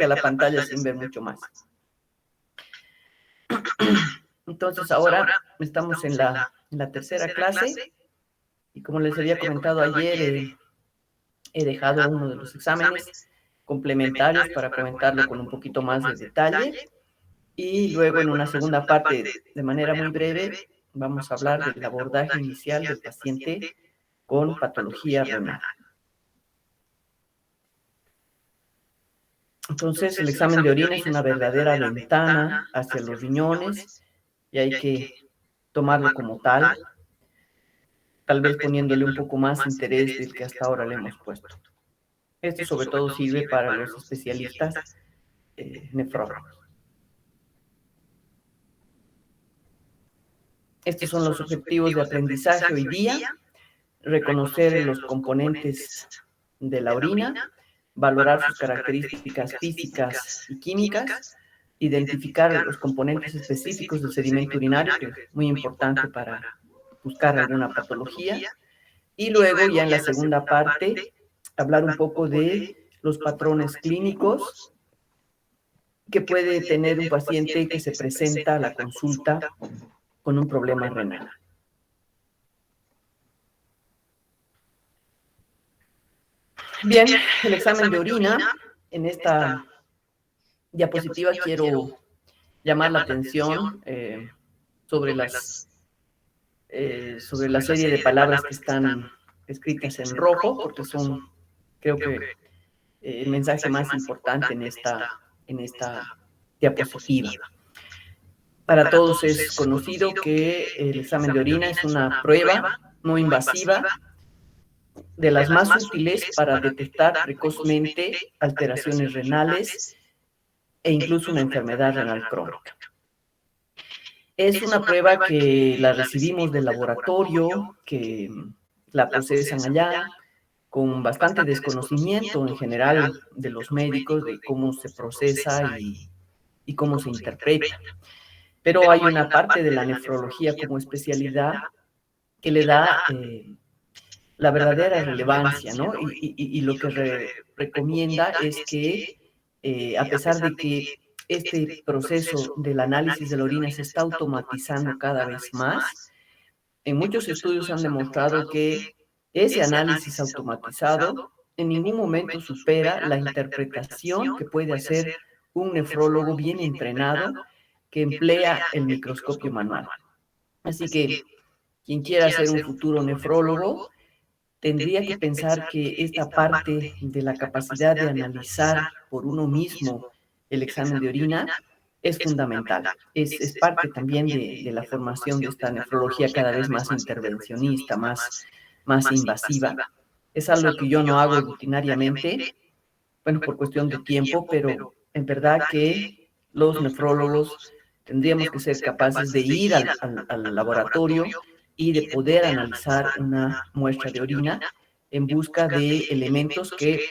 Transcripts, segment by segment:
frente a la pantalla sin ver mucho más. Entonces ahora estamos en la tercera clase y como les había comentado ayer, he dejado uno de los exámenes complementarios para comentarlo con un poquito más de detalle y luego en una segunda parte, de manera muy breve, vamos a hablar del abordaje inicial del paciente con patología renal. Entonces, el examen de orina es una verdadera ventana hacia los riñones y hay que tomarlo como tal vez poniéndole un poco más interés del que hasta ahora le hemos puesto. Esto sobre todo sirve para los especialistas nefrólogos. Estos son los objetivos de aprendizaje hoy día: reconocer los componentes de la orina, valorar sus características físicas y químicas, identificar los componentes específicos del sedimento urinario, que es muy importante para buscar alguna patología, y luego ya en la segunda parte hablar un poco de los patrones clínicos que puede tener un paciente que se presenta a la consulta con un problema renal. Bien, el examen de orina. En esta diapositiva quiero llamar la atención sobre la serie de palabras que están escritas en rojo, porque son, creo que, el mensaje más importante en esta diapositiva. Para todos es conocido que el examen de orina es una prueba no invasiva, de las más útiles para detectar precozmente alteraciones renales e incluso una enfermedad renal crónica. Es una prueba que la recibimos del laboratorio, que la procesan allá, con bastante desconocimiento en general de los médicos de cómo se procesa y cómo se interpreta. Pero hay una parte de la nefrología como especialidad que le da la verdadera relevancia, ¿no? Y lo que recomienda es que, a pesar de que este proceso del análisis de la orina se está automatizando cada vez más, en muchos estudios han demostrado que ese análisis automatizado en ningún momento supera la interpretación que puede hacer un nefrólogo bien entrenado que emplea el microscopio manual. Así que quien quiera ser un futuro nefrólogo tendría que pensar que esta parte de la capacidad de analizar por uno mismo el examen de orina es fundamental. Es parte también de la formación de esta nefrología cada vez más intervencionista, más invasiva. Es algo que yo no hago rutinariamente, bueno, por cuestión de tiempo, pero en verdad que los nefrólogos tendríamos que ser capaces de ir al laboratorio y de poder analizar una muestra de orina en busca de elementos que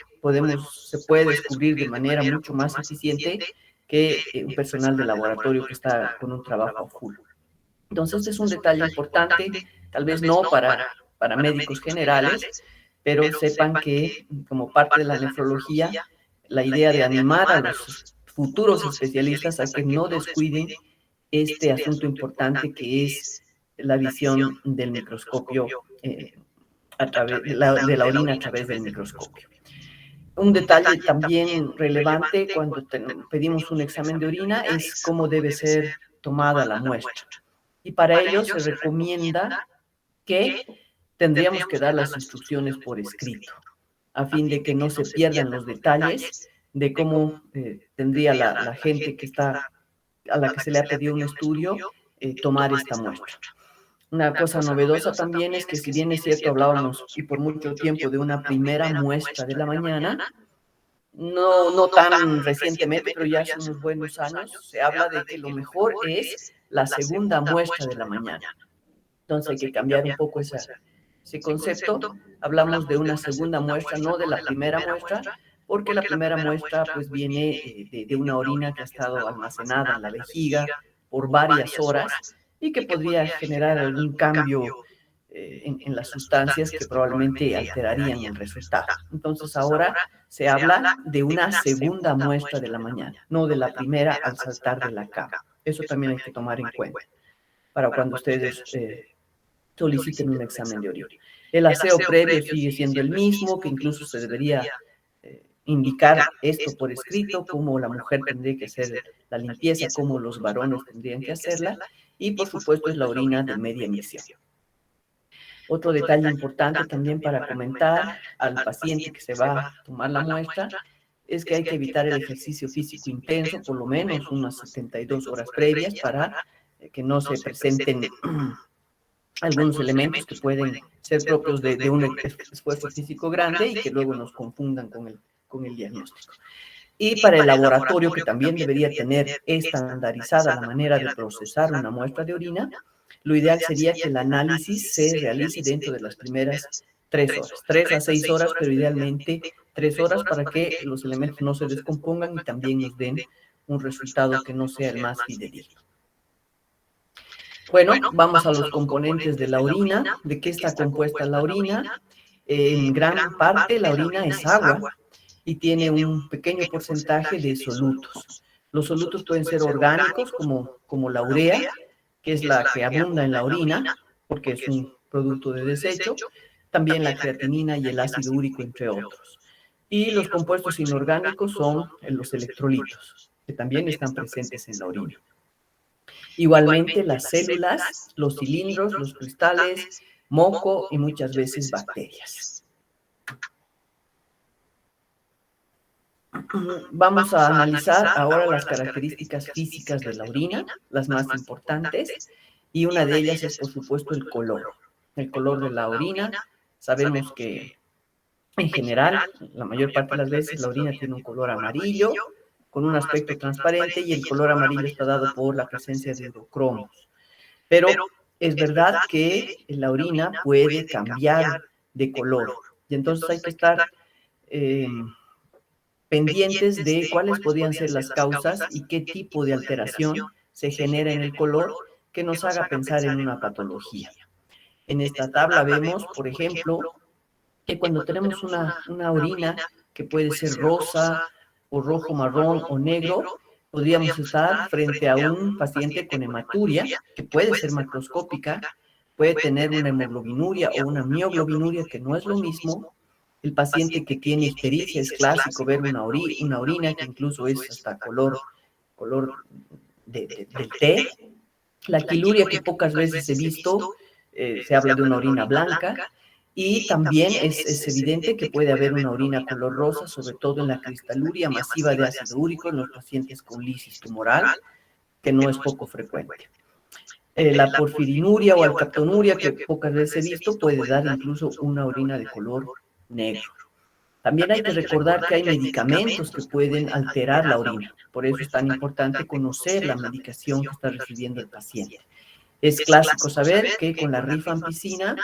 se puede descubrir de manera mucho más eficiente que un personal de laboratorio que está con un trabajo a full. Entonces, este es un detalle importante, tal vez no para médicos generales, pero sepan que como parte de la nefrología, la idea de animar a los futuros especialistas a que no descuiden este asunto importante que es la visión del microscopio, de la orina a través del microscopio. Un detalle también relevante cuando pedimos un examen de orina es cómo debe ser tomada la muestra. Y para ello se recomienda que tendríamos que dar las instrucciones por escrito, a fin de que no se pierdan los detalles de cómo tendría la gente a la que se le ha pedido un estudio tomar esta muestra. Una cosa novedosa también es que, si bien es cierto, hablábamos y por mucho tiempo de una primera muestra de la mañana, no tan recientemente, pero ya hace unos buenos años, se habla de que lo mejor es la segunda muestra de la mañana. Entonces hay que cambiar un poco ese concepto. Hablamos de una segunda muestra, no de la primera muestra, porque la primera muestra pues viene de una orina que ha estado almacenada en la vejiga por varias horas y que podría generar algún cambio en las sustancias que probablemente alterarían el resultado. Entonces ahora se habla de una segunda muestra de la mañana, no de la primera al saltar de la cama. Eso también hay que tomar en cuenta para cuando ustedes soliciten un examen de orina. El aseo previo sigue siendo el mismo, que incluso se debería indicar esto por escrito, cómo la mujer tendría que hacer la limpieza, cómo los varones tendrían que hacerla, y por supuesto es la orina de media emisión. Otro detalle importante también para comentar al paciente que se va a tomar la muestra es que hay que evitar el ejercicio físico intenso, por lo menos unas 72 horas previas, para que no se presenten algunos elementos que pueden ser propios de un esfuerzo físico grande y que luego nos confundan con el diagnóstico. Y para el laboratorio, que también debería tener estandarizada la manera de procesar una muestra de orina, lo ideal sería que el análisis se realice dentro de las primeras 3 horas, 3 a 6 horas, pero idealmente 3 horas para que los elementos no se descompongan y también nos den un resultado que no sea el más fidedigno. Bueno, vamos a los componentes de la orina. ¿De qué está compuesta la orina? En gran parte la orina es agua y tiene un pequeño porcentaje de solutos. Los solutos pueden ser orgánicos, como la urea, que es la que abunda en la orina, porque es un producto de desecho, también la creatinina y el ácido úrico, entre otros. Y los compuestos inorgánicos son los electrolitos, que también están presentes en la orina. Igualmente las células, los cilindros, los cristales, moco y muchas veces bacterias. Vamos a analizar ahora las características físicas de la orina, las más importantes, y una de ellas es, por supuesto, el color. El color de la orina. Sabemos que, en general, la mayor parte de las veces la orina tiene un color amarillo, con un aspecto transparente, y el color amarillo está dado por la presencia de eurocromos. Pero es verdad que la orina puede cambiar de color, y entonces hay que estar pendientes de cuáles podrían ser las causas y qué tipo de alteración se genera en el color que nos haga pensar en una patología. En esta tabla vemos, por ejemplo, que cuando tenemos una orina que puede ser rosa o rojo, marrón o negro, podríamos estar frente a un paciente con hematuria, que puede ser macroscópica, puede tener una hemoglobinuria o una mioglobinuria, que no es lo mismo. El paciente que tiene ictericia es clásico ver una orina que incluso es hasta color del té. La quiluria, que pocas veces he visto, se habla de una orina blanca. Y también es evidente que puede haber una orina color rosa, sobre todo en la cristaluria masiva de ácido úrico en los pacientes con lisis tumoral, que no es poco frecuente. La porfirinuria o alcaptonuria, que pocas veces he visto, puede dar incluso una orina de color negro. También hay que recordar que hay medicamentos que pueden alterar la orina. Por eso es tan importante conocer la medicación que está recibiendo el paciente. Es clásico saber que con la rifampicina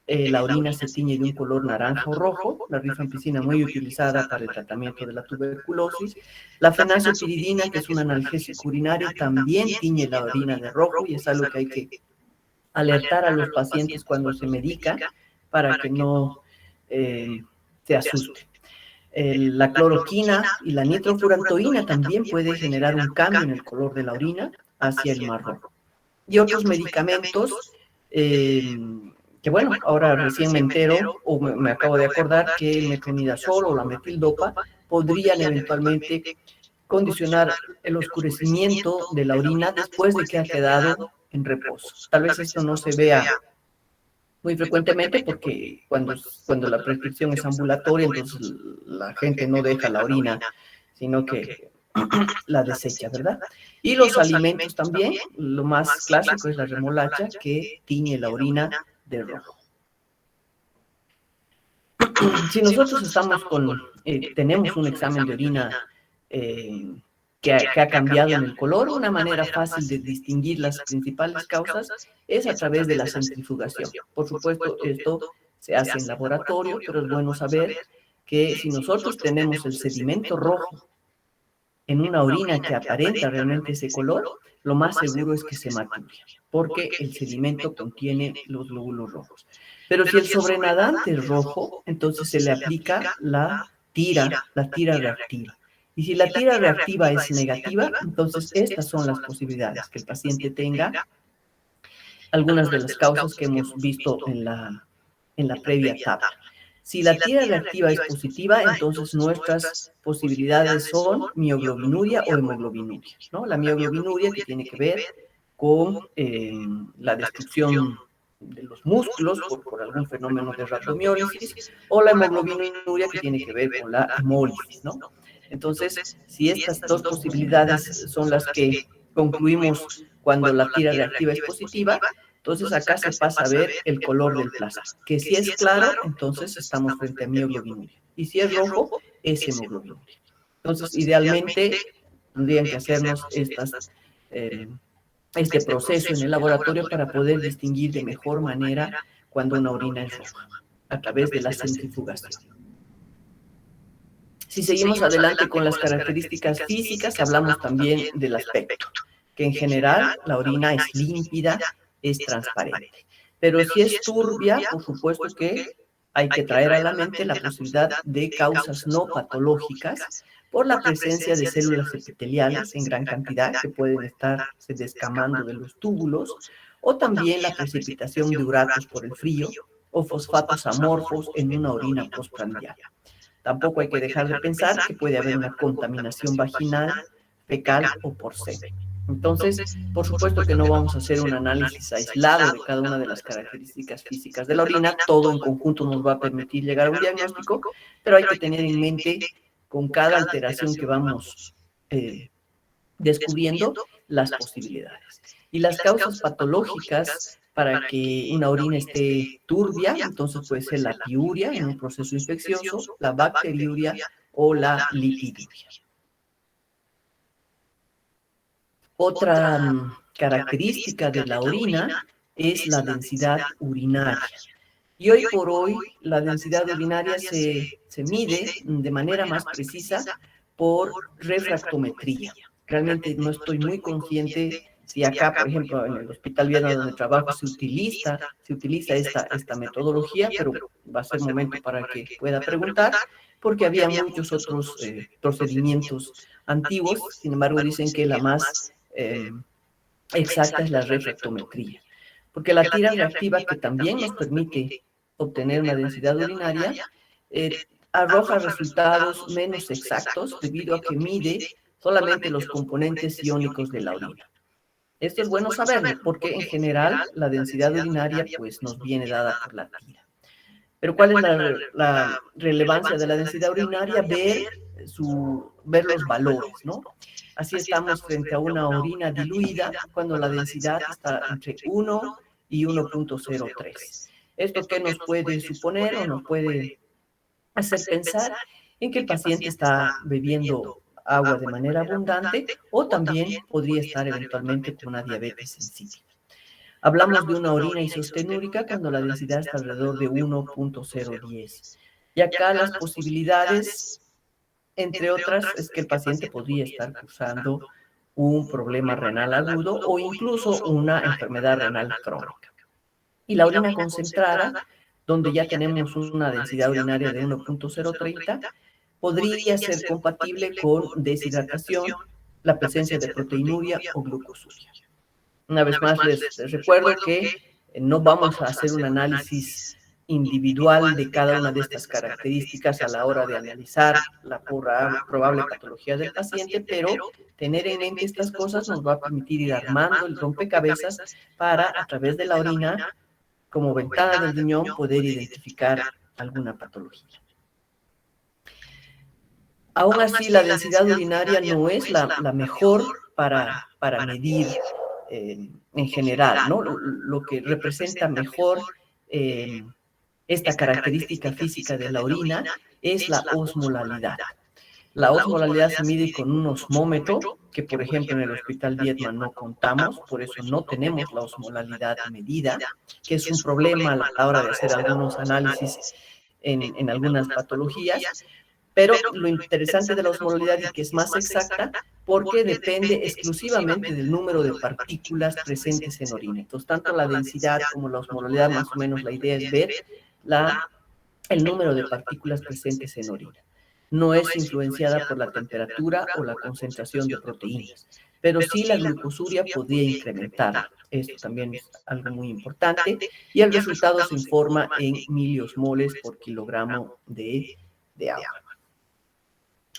la orina se tiñe de un color naranja o rojo. La rifampicina muy utilizada para el tratamiento de la tuberculosis. La fenazopiridina, que es un analgésico urinario, también tiñe la orina de rojo, y es algo que hay que alertar a los pacientes cuando se medica para que no se asusten. La cloroquina y la nitrofurantoína también puede generar un cambio en el color de la orina hacia el marrón. Y otros medicamentos que, bueno, ahora recién me entero o me acabo de acordar que el metronidazol o la metildopa podrían eventualmente condicionar el oscurecimiento de la orina después de que ha quedado en reposo. Tal vez esto no se vea muy frecuentemente porque cuando la prescripción es ambulatoria, entonces la gente no deja la orina, sino que la desecha, ¿verdad? Y los alimentos también, lo más clásico es la remolacha, que tiñe la orina de rojo. Si nosotros tenemos un examen de orina que ha cambiado en el color, una manera fácil de distinguir las principales causas es a través de la centrifugación. Por supuesto, esto se hace en laboratorio, pero es bueno saber que si nosotros tenemos el sedimento rojo en una orina que aparenta realmente ese color, lo más seguro es que se maturia, porque el sedimento contiene los glóbulos rojos. Pero si el sobrenadante es rojo, entonces se le aplica la tira reactiva. Y si la tira reactiva es negativa, entonces estas son las posibilidades: que el paciente tenga algunas de las causas que hemos visto en la previa tabla. Si la tira reactiva es positiva, entonces nuestras posibilidades son mioglobinuria o hemoglobinuria, ¿no? La mioglobinuria, que tiene que ver con la destrucción de los músculos por algún fenómeno de rhabdomiólisis, o la hemoglobinuria, que tiene que ver con la hemólisis, ¿no? Entonces, si estas dos posibilidades son las que concluimos cuando la tira reactiva es positiva, entonces acá se pasa a ver el color del plasma, que si es claro, entonces estamos frente a mioglobinuria, y si es rojo, es hemoglobinuria. Entonces, idealmente, tendrían que hacernos este proceso en el laboratorio para poder distinguir de mejor manera cuando una orina es roja, a través de la centrifugación. Si seguimos adelante con las características físicas, hablamos también del aspecto, que en general la orina es límpida, es transparente. Pero si es turbia, por supuesto que hay que traer a la mente la posibilidad de causas no patológicas por la presencia de células epiteliales en gran cantidad que pueden estarse descamando de los túbulos, o también la precipitación de uratos por el frío o fosfatos amorfos en una orina postprandial. Tampoco hay que dejar de pensar que puede haber una contaminación vaginal, fecal o por semen. Entonces, por supuesto que no vamos a hacer un análisis aislado de cada una de las características físicas de la orina. Todo en conjunto nos va a permitir llegar a un diagnóstico, pero hay que tener en mente, con cada alteración que vamos descubriendo, las posibilidades. Y las causas patológicas para que una orina esté turbia, entonces puede ser la piuria en un proceso infeccioso, la bacteriuria o la lipiduria. Otra característica de la orina es la densidad urinaria. Y hoy por hoy la densidad urinaria se mide de manera más precisa por refractometría. Realmente no estoy muy consciente si acá, por ejemplo, en el Hospital Viana donde trabajo, se utiliza esta metodología, pero va a ser momento para que pueda preguntar, porque había muchos otros procedimientos antiguos. Sin embargo, dicen que la más exacta es la refractometría, porque la tira reactiva, que también nos permite obtener una densidad urinaria, arroja resultados menos exactos debido a que mide solamente los componentes iónicos de la orina. Esto es bueno saberlo, porque en general la densidad urinaria pues nos viene dada por la tira. Pero ¿cuál es la relevancia de la densidad urinaria? Ver los valores, ¿no? Así estamos frente a una orina diluida cuando la densidad está entre 1 y 1.03. ¿Esto qué nos puede suponer o nos puede hacer pensar? En que el paciente está bebiendo agua de manera abundante, o también podría estar eventualmente con una diabetes insípida. Hablamos de una orina isostenúrica cuando la densidad está alrededor de 1.010. Y acá las posibilidades, entre otras, es que el paciente podría estar cursando un problema renal agudo o incluso una enfermedad renal crónica. Y la orina concentrada, donde ya tenemos una densidad urinaria de 1.030, podría ser compatible con deshidratación, la presencia de proteinuria o glucosuria. Una vez más les recuerdo que no vamos a hacer un análisis individual de cada una de estas características a la hora de analizar la probable patología del paciente, pero tener en mente estas cosas nos va a permitir ir armando el rompecabezas para, a través de la orina, como ventana del riñón, poder identificar alguna patología. Aún así, la densidad urinaria no es la mejor para medir en general, ¿no? Lo que representa mejor esta característica física de la orina es la osmolalidad. La osmolalidad se mide con un osmómetro, que por ejemplo en el Hospital Viedma no contamos, por eso no tenemos la osmolalidad medida, que es un problema a la hora de hacer algunos análisis en algunas patologías. Pero lo interesante de la osmolaridad y que es más exacta, porque depende exclusivamente del número de partículas presentes en orina. Entonces, tanto la densidad como la osmolaridad, más o menos la idea es ver el número de partículas presentes en orina. No es influenciada por la temperatura o la concentración de proteínas, pero sí la glucosuria podría incrementarla. Esto también es algo muy importante y el resultado se informa en miliosmoles por kilogramo de agua.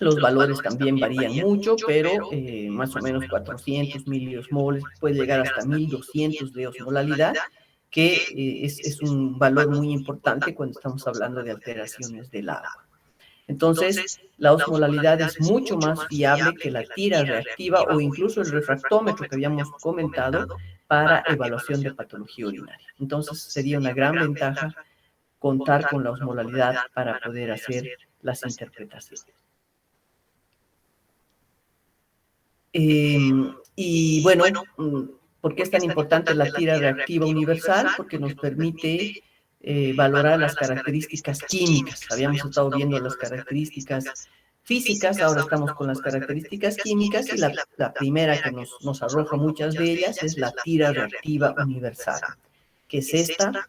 Los valores también varían mucho, pero más o menos 400 miliosmoles, puede llegar hasta 1200 de osmolalidad, que es un valor muy importante cuando estamos hablando de alteraciones del agua. Entonces, la osmolalidad es mucho más fiable que la tira reactiva o incluso el refractómetro que habíamos comentado para evaluación de patología urinaria. Entonces, sería una gran ventaja contar con la osmolalidad para poder hacer las interpretaciones. Y bueno, ¿por qué es tan importante la tira reactiva universal? Porque nos permite valorar las características químicas. Habíamos estado viendo las características físicas, ahora estamos con las características químicas y la primera que nos arroja muchas de ellas es la tira reactiva universal, que es esta.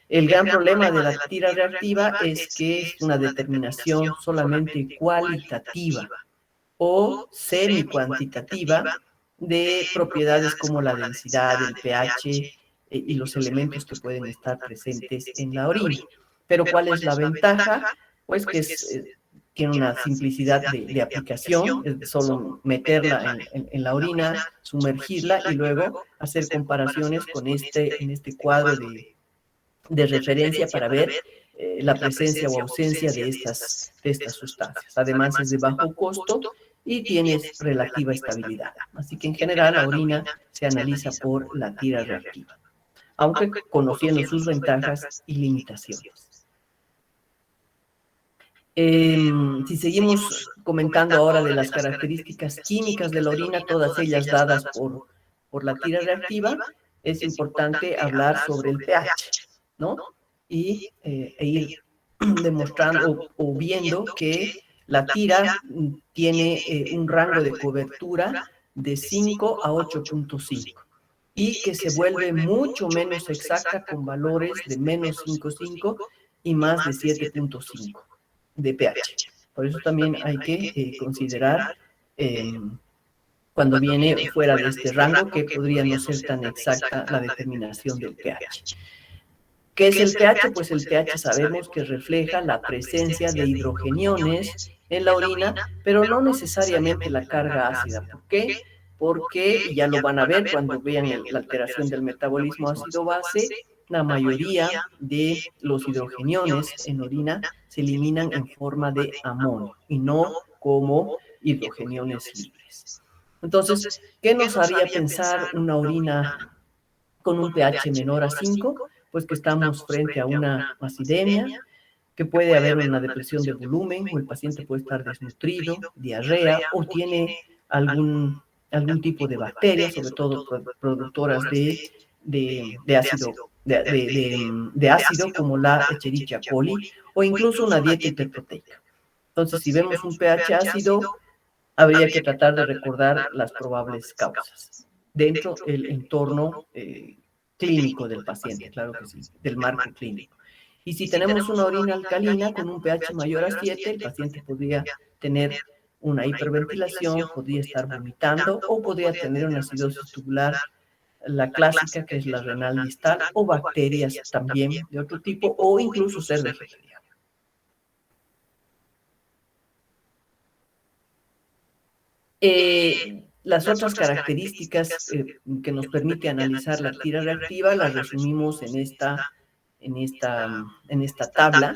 El gran problema de la tira reactiva es que es una determinación solamente cualitativa o semi-cuantitativa de propiedades como la densidad, el pH y los elementos que pueden estar presentes en la orina. Pero ¿cuál es la ventaja? Pues que tiene una simplicidad de aplicación, es solo meterla en la orina, sumergirla y luego hacer comparaciones con en este cuadro de referencia para ver la presencia o ausencia de estas sustancias. Además es de bajo costo y tienes relativa estabilidad. Así que en general la orina se analiza por la tira reactiva, aunque conociendo sus ventajas y limitaciones. Si seguimos comentando ahora de las características químicas de la orina, todas ellas dadas por la tira reactiva, es importante hablar sobre el pH, ¿no? Y ir demostrando o viendo que la tira tiene un rango de cobertura de 5 a 8.5 y que se vuelve mucho menos exacta con valores de menos 5.5 y más de 7.5 de pH. Por eso también hay que considerar cuando viene fuera de este rango que podría no ser tan exacta la determinación del pH. ¿Qué es el pH? Pues el pH sabemos que refleja la presencia de hidrogeniones en la orina, pero no necesariamente la carga ácida. ¿Por qué? Porque ya lo van a ver cuando vean la alteración del metabolismo ácido-base, la mayoría de los hidrogeniones en orina se eliminan en forma de amonio y no como hidrogeniones libres. Entonces, ¿qué nos haría pensar una orina con un pH menor a 5? Pues que estamos frente a una acidemia, que puede haber una depresión de volumen, o el paciente puede estar desnutrido, diarrea, o tiene algún tipo de bacterias, sobre todo productoras de ácido, como la Escherichia coli, o incluso una dieta hiperproteica. Entonces, si vemos un pH ácido, habría que tratar de recordar las probables causas dentro del entorno clínico del paciente, claro que sí, del marco clínico. Y si tenemos una orina alcalina con un pH mayor a 7, el paciente podría tener una hiperventilación, podría estar vomitando o podría tener una acidosis tubular, la clásica que es la renal distal, o bacterias también de otro tipo, o incluso ser vegetariano. Las otras características que nos permite analizar la tira reactiva las resumimos en esta tabla,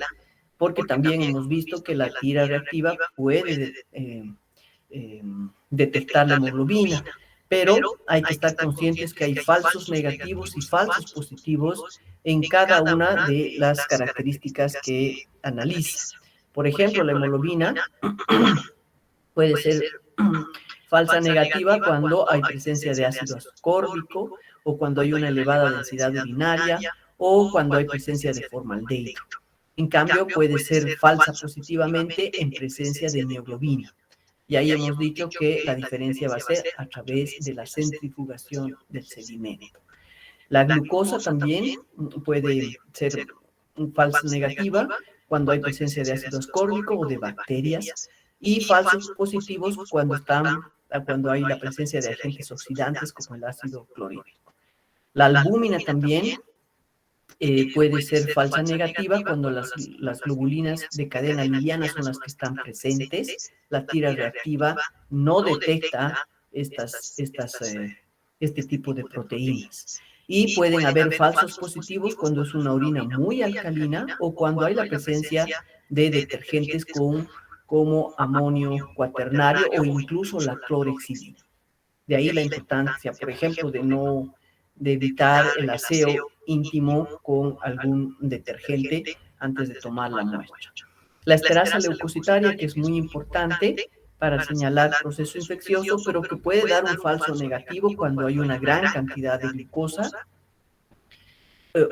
porque también hemos visto que la tira reactiva puede detectar la hemoglobina, pero hay que estar conscientes que hay falsos negativos y falsos positivos en cada una de las características que analiza. Por ejemplo, la hemoglobina puede ser falsa negativa cuando hay presencia de ácido ascórbico o cuando hay una elevada densidad urinaria o cuando hay presencia de formaldehído. En cambio, puede ser falsa positivamente en presencia de mioglobina. Y ahí hemos dicho que la diferencia va a ser a través de la centrifugación del sedimento. La glucosa también puede ser falsa negativa cuando hay presencia de ácido ascórbico o de bacterias, y falsos positivos cuando hay la presencia de agentes oxidantes como el ácido clorhídrico. La albúmina también puede ser falsa negativa cuando las globulinas de cadena liviana son las que están presentes. La tira reactiva no detecta este tipo de proteínas. Y pueden haber falsos positivos cuando es una orina muy alcalina o cuando hay la presencia de detergentes como amonio cuaternario o incluso la clorhexidina. De ahí la importancia, por ejemplo, de evitar el aseo íntimo con algún detergente antes de tomar la muestra. La esterasa leucocitaria, que es muy importante para señalar proceso infeccioso, pero que puede dar un falso negativo cuando hay una gran cantidad de glucosa,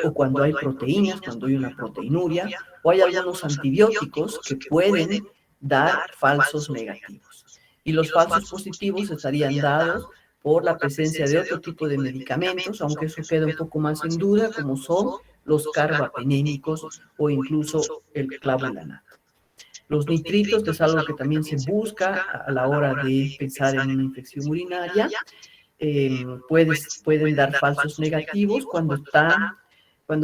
o cuando hay proteínas, cuando hay una proteinuria, o hay algunos antibióticos que pueden dar falsos negativos. Y los falsos positivos estarían dados por la presencia de otro tipo de medicamentos, aunque eso queda un poco más en duda, como son los carbapenémicos o incluso el clavulanato. Los nitritos es algo que también se busca a la hora de pensar en una infección urinaria. Pueden dar falsos negativos cuando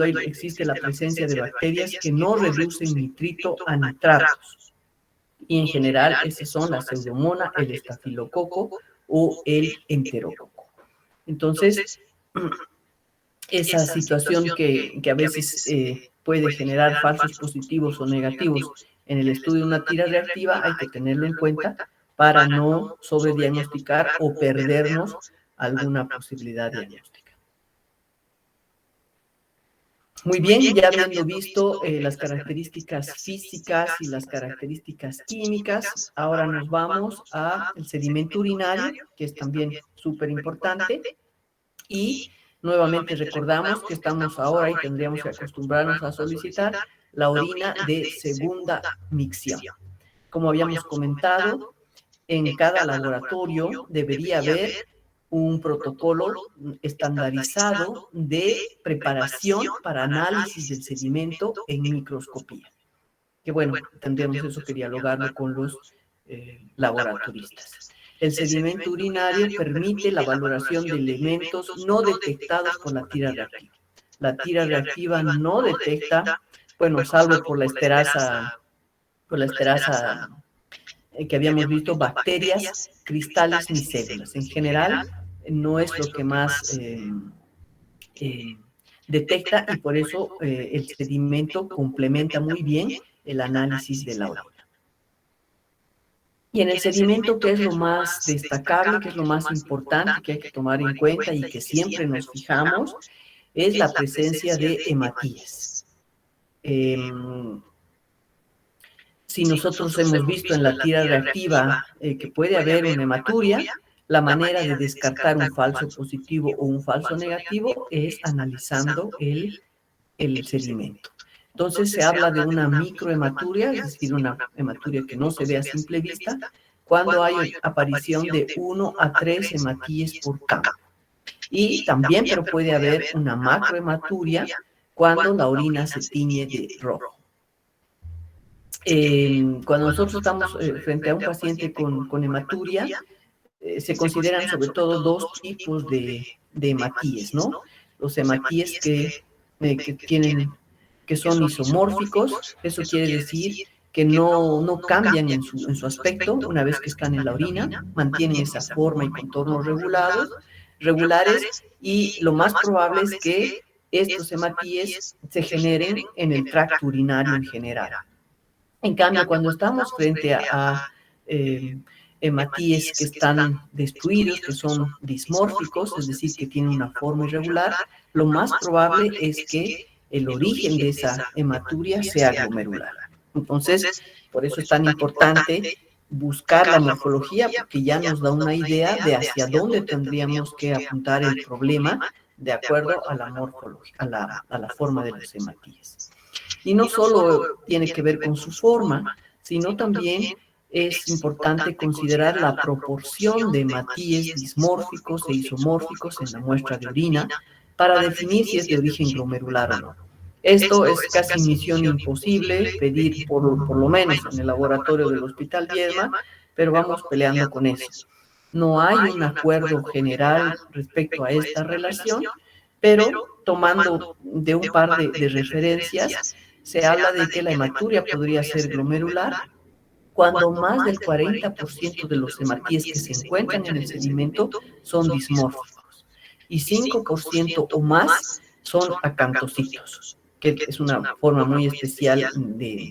existe la presencia de bacterias que no reducen nitrito a nitratos. Y en general, esas son la pseudomonas, el estafilococo o el enterococo. Entonces, esa situación que a veces puede generar falsos positivos o negativos en el estudio de una tira reactiva, hay que tenerlo en cuenta para no sobrediagnosticar o perdernos alguna posibilidad diagnóstica. Muy bien, ya habiendo visto las características físicas y las características químicas, ahora nos vamos al sedimento urinario, que es también súper importante, y nuevamente recordamos que estamos ahora y tendríamos que acostumbrarnos a solicitar la orina de segunda micción. Como habíamos comentado, en cada laboratorio debería haber un protocolo estandarizado de preparación para análisis del sedimento en microscopía. Que bueno, tendríamos eso que dialogarlo con los laboratoristas. El sedimento urinario permite la valoración de elementos no detectados por la tira reactiva. La tira reactiva no detecta, bueno, salvo por la esterasa que habíamos visto, bacterias, cristales ni células. En general, no es lo que más detecta, y por eso el sedimento complementa muy bien el análisis de la orina. Y en el sedimento, ¿qué es lo más destacable, qué es lo más importante que hay que tomar en cuenta y que siempre nos fijamos? Es la presencia de hematíes. Si nosotros hemos visto en la tira reactiva que puede haber una hematuria, la manera de descartar un falso positivo o un falso negativo es analizando el sedimento. Entonces se habla de una microhematuria, es decir, una hematuria que no se ve a simple vista, cuando hay aparición de 1 a 3 hematíes por campo. Y también, pero puede haber una macrohematuria cuando la orina se tiñe de rojo. Cuando nosotros estamos frente a un paciente con hematuria, se consideran sobre todo dos tipos de hematíes, ¿no? Los hematíes que son isomórficos, eso quiere decir que no cambian en su aspecto una vez que están en la orina, mantienen esa forma y contornos regulares, y lo más probable es que estos hematíes se generen en el tracto urinario en general. En cambio, cuando estamos frente a hematíes que están destruidos, que son dismórficos, es decir, que tienen una forma irregular, lo más probable es que el origen de esa hematuria sea glomerular. Entonces, por eso es tan importante buscar la morfología, porque ya nos da una idea de hacia dónde tendríamos que apuntar el problema de acuerdo a la morfología, a la forma de los hematíes. Y no solo tiene que ver con su forma, sino también es importante considerar la proporción de hematíes dismórficos e isomórficos en la muestra de orina para definir si es de origen glomerular o no. Esto es casi misión imposible pedir por lo menos en el laboratorio del Hospital Viedma, pero vamos peleando con eso. No hay un acuerdo general respecto a esta relación, pero tomando de un par de referencias, se habla de que la hematuria podría ser glomerular cuando más del 40% de los hematíes que se encuentran en el sedimento son dismórficos y 5% o más son acantocitos, que es una forma muy especial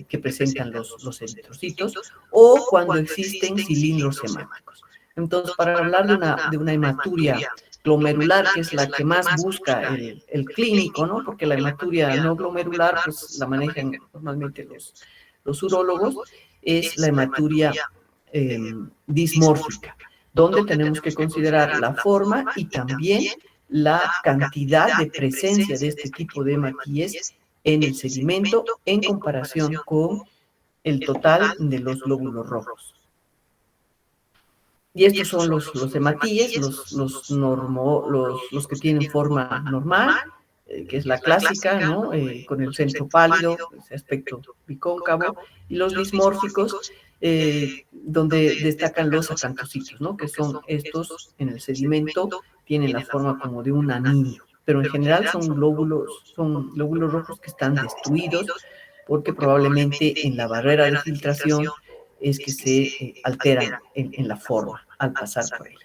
que presentan los eritrocitos, o cuando existen cilindros hemáticos. Entonces, para hablar de una hematuria glomerular, que es la que más busca el clínico, ¿no? Porque la hematuria no glomerular, pues la manejan normalmente los urólogos, es la hematuria dismórfica, donde tenemos que considerar la forma y también la cantidad de presencia de este tipo de hematíes en el sedimento en comparación con el total de los glóbulos rojos. Y estos son los hematíes, los que tienen forma normal, que es la clásica, ¿no? Con el centro pálido, ese aspecto bicóncavo, y los dismórficos, donde destacan los acantocitos, ¿no? Que son estos en el sedimento, tienen la forma como de un anillo, pero en general son glóbulos rojos que están destruidos, porque probablemente en la barrera de filtración es que se alteran en la forma al pasar por ella.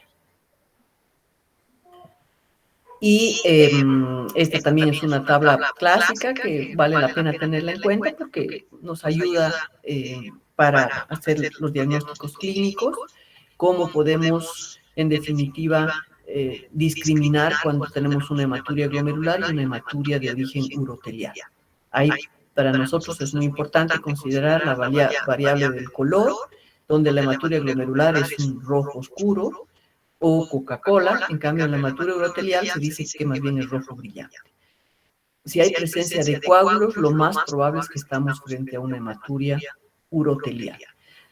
Y esta también es una tabla clásica que vale la pena tenerla en cuenta porque nos ayuda para hacer los diagnósticos clínicos, cómo podemos, en definitiva, discriminar cuando tenemos una hematuria glomerular y una hematuria de origen urotelial. Ahí, para nosotros es muy importante considerar la variable del color, donde la hematuria glomerular es un rojo oscuro, o Coca-Cola, en cambio en la hematuria urotelial se dice que más bien es rojo brillante. Si hay presencia de coágulos, lo más probable es que estamos frente a una hematuria urotelial.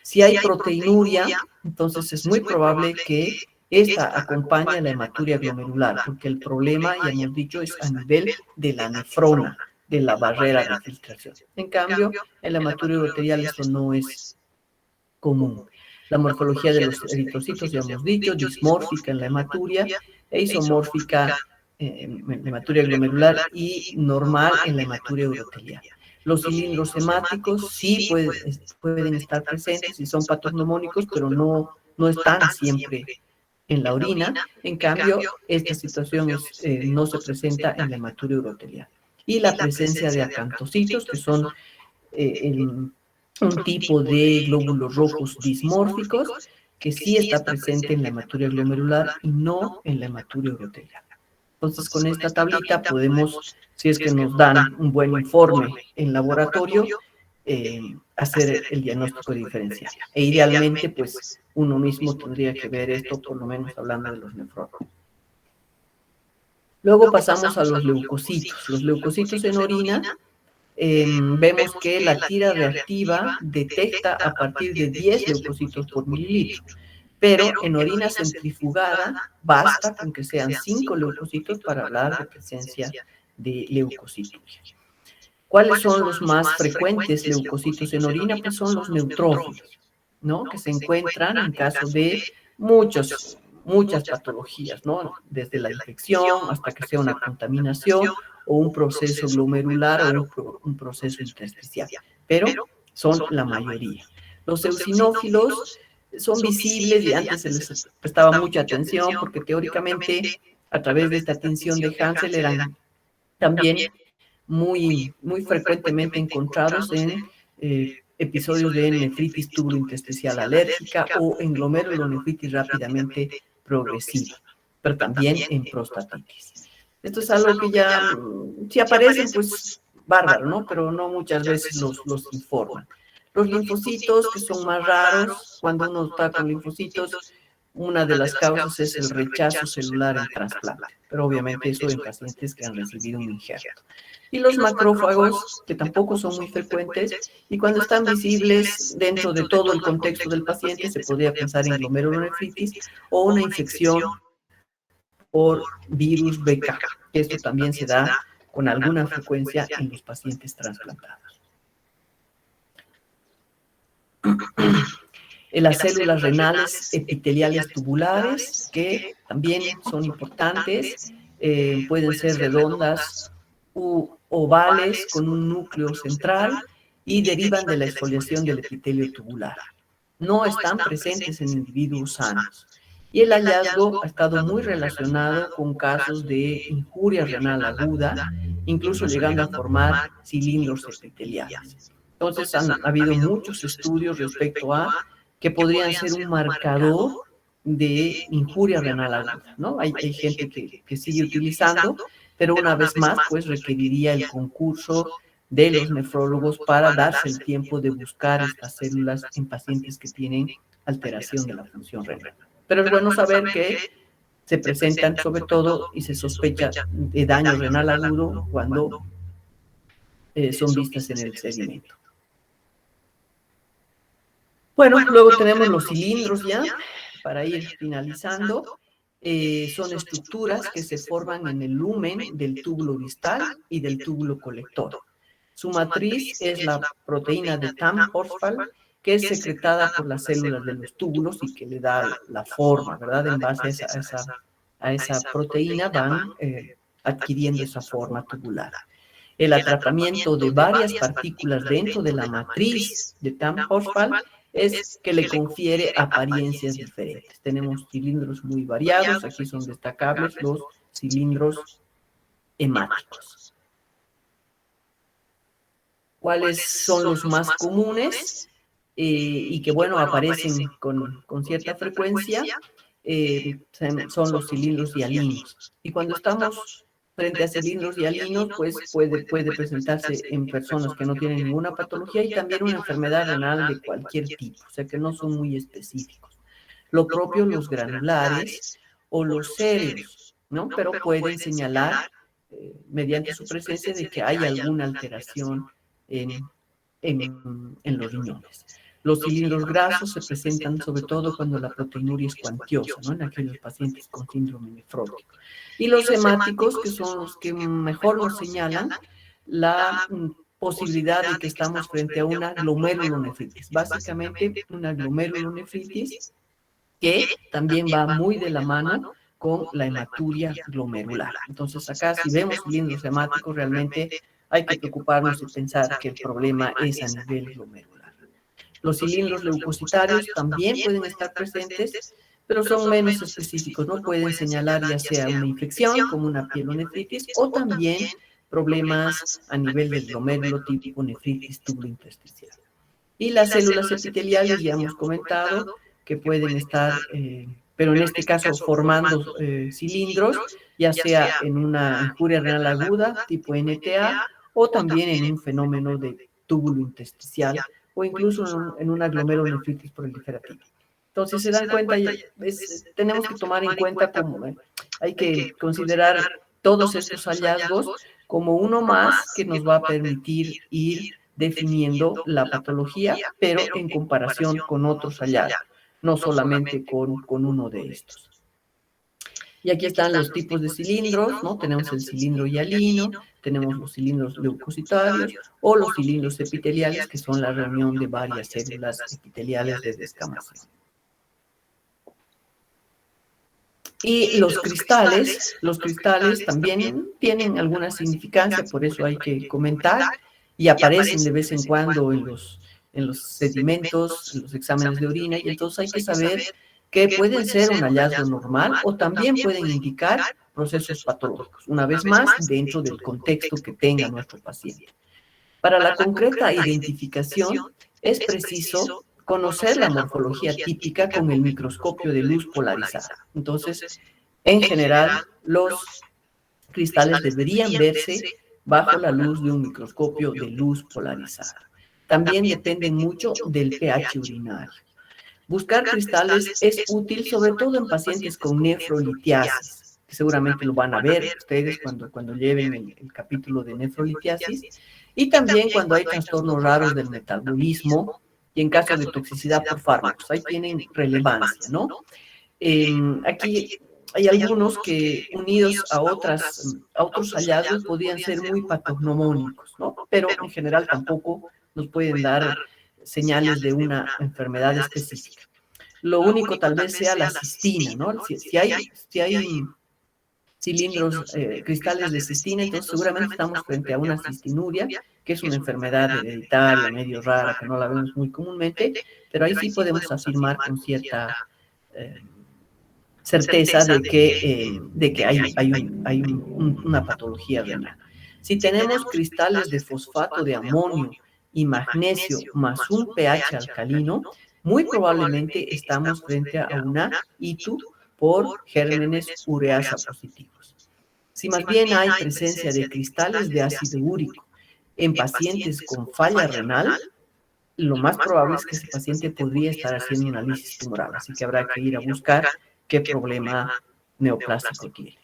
Si hay proteinuria, entonces es muy probable que esta acompañe a la hematuria glomerular, porque el problema, ya hemos dicho, es a nivel de la nefrona, de la barrera de filtración. En cambio, en la hematuria urotelial esto no es común. La morfología de los eritrocitos, ya hemos dicho, dismórfica en la hematuria e isomórfica en la hematuria glomerular y normal en la hematuria urotelial. Los cilindros hemáticos sí pueden estar presentes y son patognomónicos, pero no están siempre en la orina. En cambio, esta situación no se presenta en la hematuria urotelial. Y la presencia de acantocitos, que son un tipo de glóbulos rojos dismórficos que sí está presente en la hematuria glomerular y no en la hematuria urotelial. Entonces, con esta tablita podemos, si es que nos dan un buen informe en laboratorio, hacer el diagnóstico diferencial. E idealmente, pues, uno mismo tendría que ver esto, por lo menos hablando de los nefrólogos. Luego pasamos a los leucocitos. Los leucocitos en orina, vemos que la tira reactiva detecta a partir de 10 leucocitos por mililitro, pero en orina centrifugada basta con que sean 5 leucocitos para hablar de presencia de leucocituria. ¿Cuáles son los más frecuentes leucocitos en orina? Pues son los neutrófilos, ¿no? Que se encuentran en caso de muchas patologías, ¿no? Desde la infección hasta que sea una contaminación o un proceso glomerular o un proceso intersticial, pero son la mayoría. Los eosinófilos son visibles y antes se les prestaba mucha atención porque teóricamente a través de esta tinción de Hansel eran también muy frecuentemente encontrados en episodios de nefritis tubulointersticial alérgica o en glomerulonefritis rápidamente progresiva, pero también en prostatitis. Esto es algo que ya, si aparecen, pues bárbaro, ¿no? Pero no muchas veces los informan. Los linfocitos, que son más raros, cuando uno está con linfocitos, una de las causas es el rechazo celular en trasplante, pero obviamente eso en pacientes que han recibido un injerto. Y los macrófagos, que tampoco son muy frecuentes, y cuando están visibles dentro de todo el contexto del paciente, se podría pensar en glomerulonefritis o una infección por virus BK, que esto también se da con alguna frecuencia en los pacientes trasplantados. Las células renales epiteliales tubulares, que también son importantes, pueden ser redondas u ovales con un núcleo central y derivan de la exfoliación del epitelio tubular. No están presentes en individuos sanos. Y el hallazgo ha estado muy relacionado con casos de injuria renal aguda, incluso llegando a formar cilindros epiteliales. Entonces han habido muchos estudios respecto a que podrían ser un marcador de injuria renal aguda, ¿no? Hay gente que sigue utilizando, pero una vez más, pues requeriría el concurso de los nefrólogos para darse el tiempo de buscar estas células en pacientes que tienen alteración de la función renal. Pero es bueno saber que se presentan sobre todo y se sospecha de daño renal agudo cuando son vistas en el sedimento. Bueno, luego tenemos los cilindros ya, para ir finalizando. Son estructuras que se forman en el lumen del túbulo distal y del túbulo colector. Su matriz es la proteína de TAM-Horsfall, que es secretada por las células de los túbulos y que le da la forma, ¿verdad? En base a esa proteína van adquiriendo esa forma tubular. El atrapamiento de varias partículas dentro de la matriz de TAM-Horsfall es que le confiere apariencias diferentes. Tenemos cilindros muy variados, aquí son destacables los cilindros hemáticos. ¿Cuáles son los más comunes y que, bueno, aparecen con cierta frecuencia? Son los cilindros hialinos. Y cuando estamos frente a cilindros hialinos, pues puede presentarse en personas que no tienen ninguna patología y también una enfermedad renal de cualquier tipo, o sea que no son muy específicos. Lo propio los granulares o los cereos, ¿no? Pero pueden señalar mediante su presencia de que hay alguna alteración en los riñones. Los cilindros grasos se presentan sobre todo cuando la proteinuria es cuantiosa, ¿no? En aquellos pacientes con síndrome nefrótico. Y los hemáticos, que son los que mejor nos señalan la posibilidad de que estamos frente a una glomerulonefritis. Básicamente, una glomerulonefritis que también va muy de la mano con la hematuria glomerular. Entonces, acá si vemos cilindros hemáticos, realmente hay que preocuparnos y pensar que el problema es a nivel glomerular. Los cilindros leucocitarios también pueden estar presentes, pero son menos específicos, ¿no? Pueden señalar ya sea una infección, como una pielonefritis, o también problemas a nivel del glomérulo tipo nefritis tubulointersticial. Y las células epiteliales, ya hemos comentado, que pueden estar, pero en este caso formando cilindros, ya sea en una injuria renal aguda, tipo NTA, o también en un fenómeno de túbulo intersticial, o incluso en una glomerulonefritis proliferativa. Entonces, se dan cuenta, tenemos que tomar en cuenta como hay que considerar todos estos hallazgos como uno más que nos va a permitir ir definiendo la patología, pero en comparación con otros hallazgos, no solamente con uno de estos. Y aquí están los tipos de cilindros, ¿no? Tenemos el cilindro hialino, tenemos los cilindros leucocitarios o los cilindros epiteliales, que son la reunión de varias células epiteliales de descamación. Y los cristales también tienen alguna significancia, por eso hay que comentar, y aparecen de vez en cuando en los sedimentos, en los exámenes de orina, y entonces hay que saber que pueden ser un hallazgo normal o también pueden indicar procesos patológicos, una vez más, dentro del contexto que tenga nuestro paciente. Para la concreta identificación es preciso conocer la morfología típica con el microscopio de luz polarizada. Entonces, en general, los cristales deberían verse bajo la luz de un microscopio de luz polarizada. También dependen mucho del pH urinario. Buscar cristales es útil sobre todo en pacientes con nefrolitiasis, que seguramente lo van a ver ustedes cuando lleven el capítulo de nefrolitiasis, y también cuando hay trastornos raros del metabolismo y en caso de toxicidad por fármacos. Ahí tienen relevancia, ¿no? Aquí hay algunos que unidos a otros hallazgos podrían ser muy patognomónicos, ¿no? Pero en general tampoco nos pueden dar señales de una enfermedad específica. Lo único tal vez sea la cistina, ¿no? Si hay cilindros, cristales de cistina, entonces seguramente estamos frente a una cistinuria, que es una enfermedad hereditaria, medio rara, que no la vemos muy comúnmente, pero ahí sí podemos afirmar con cierta eh, certeza de que hay una patología renal. Si tenemos cristales de fosfato de amonio y magnesio más un pH alcalino, muy probablemente estamos frente a una ITU por gérmenes ureasa positivos. Si más bien hay presencia de cristales de ácido úrico en pacientes con falla renal, lo más probable es que ese paciente podría estar haciendo una lisis tumoral, así que habrá que ir a buscar qué problema neoplásico tiene.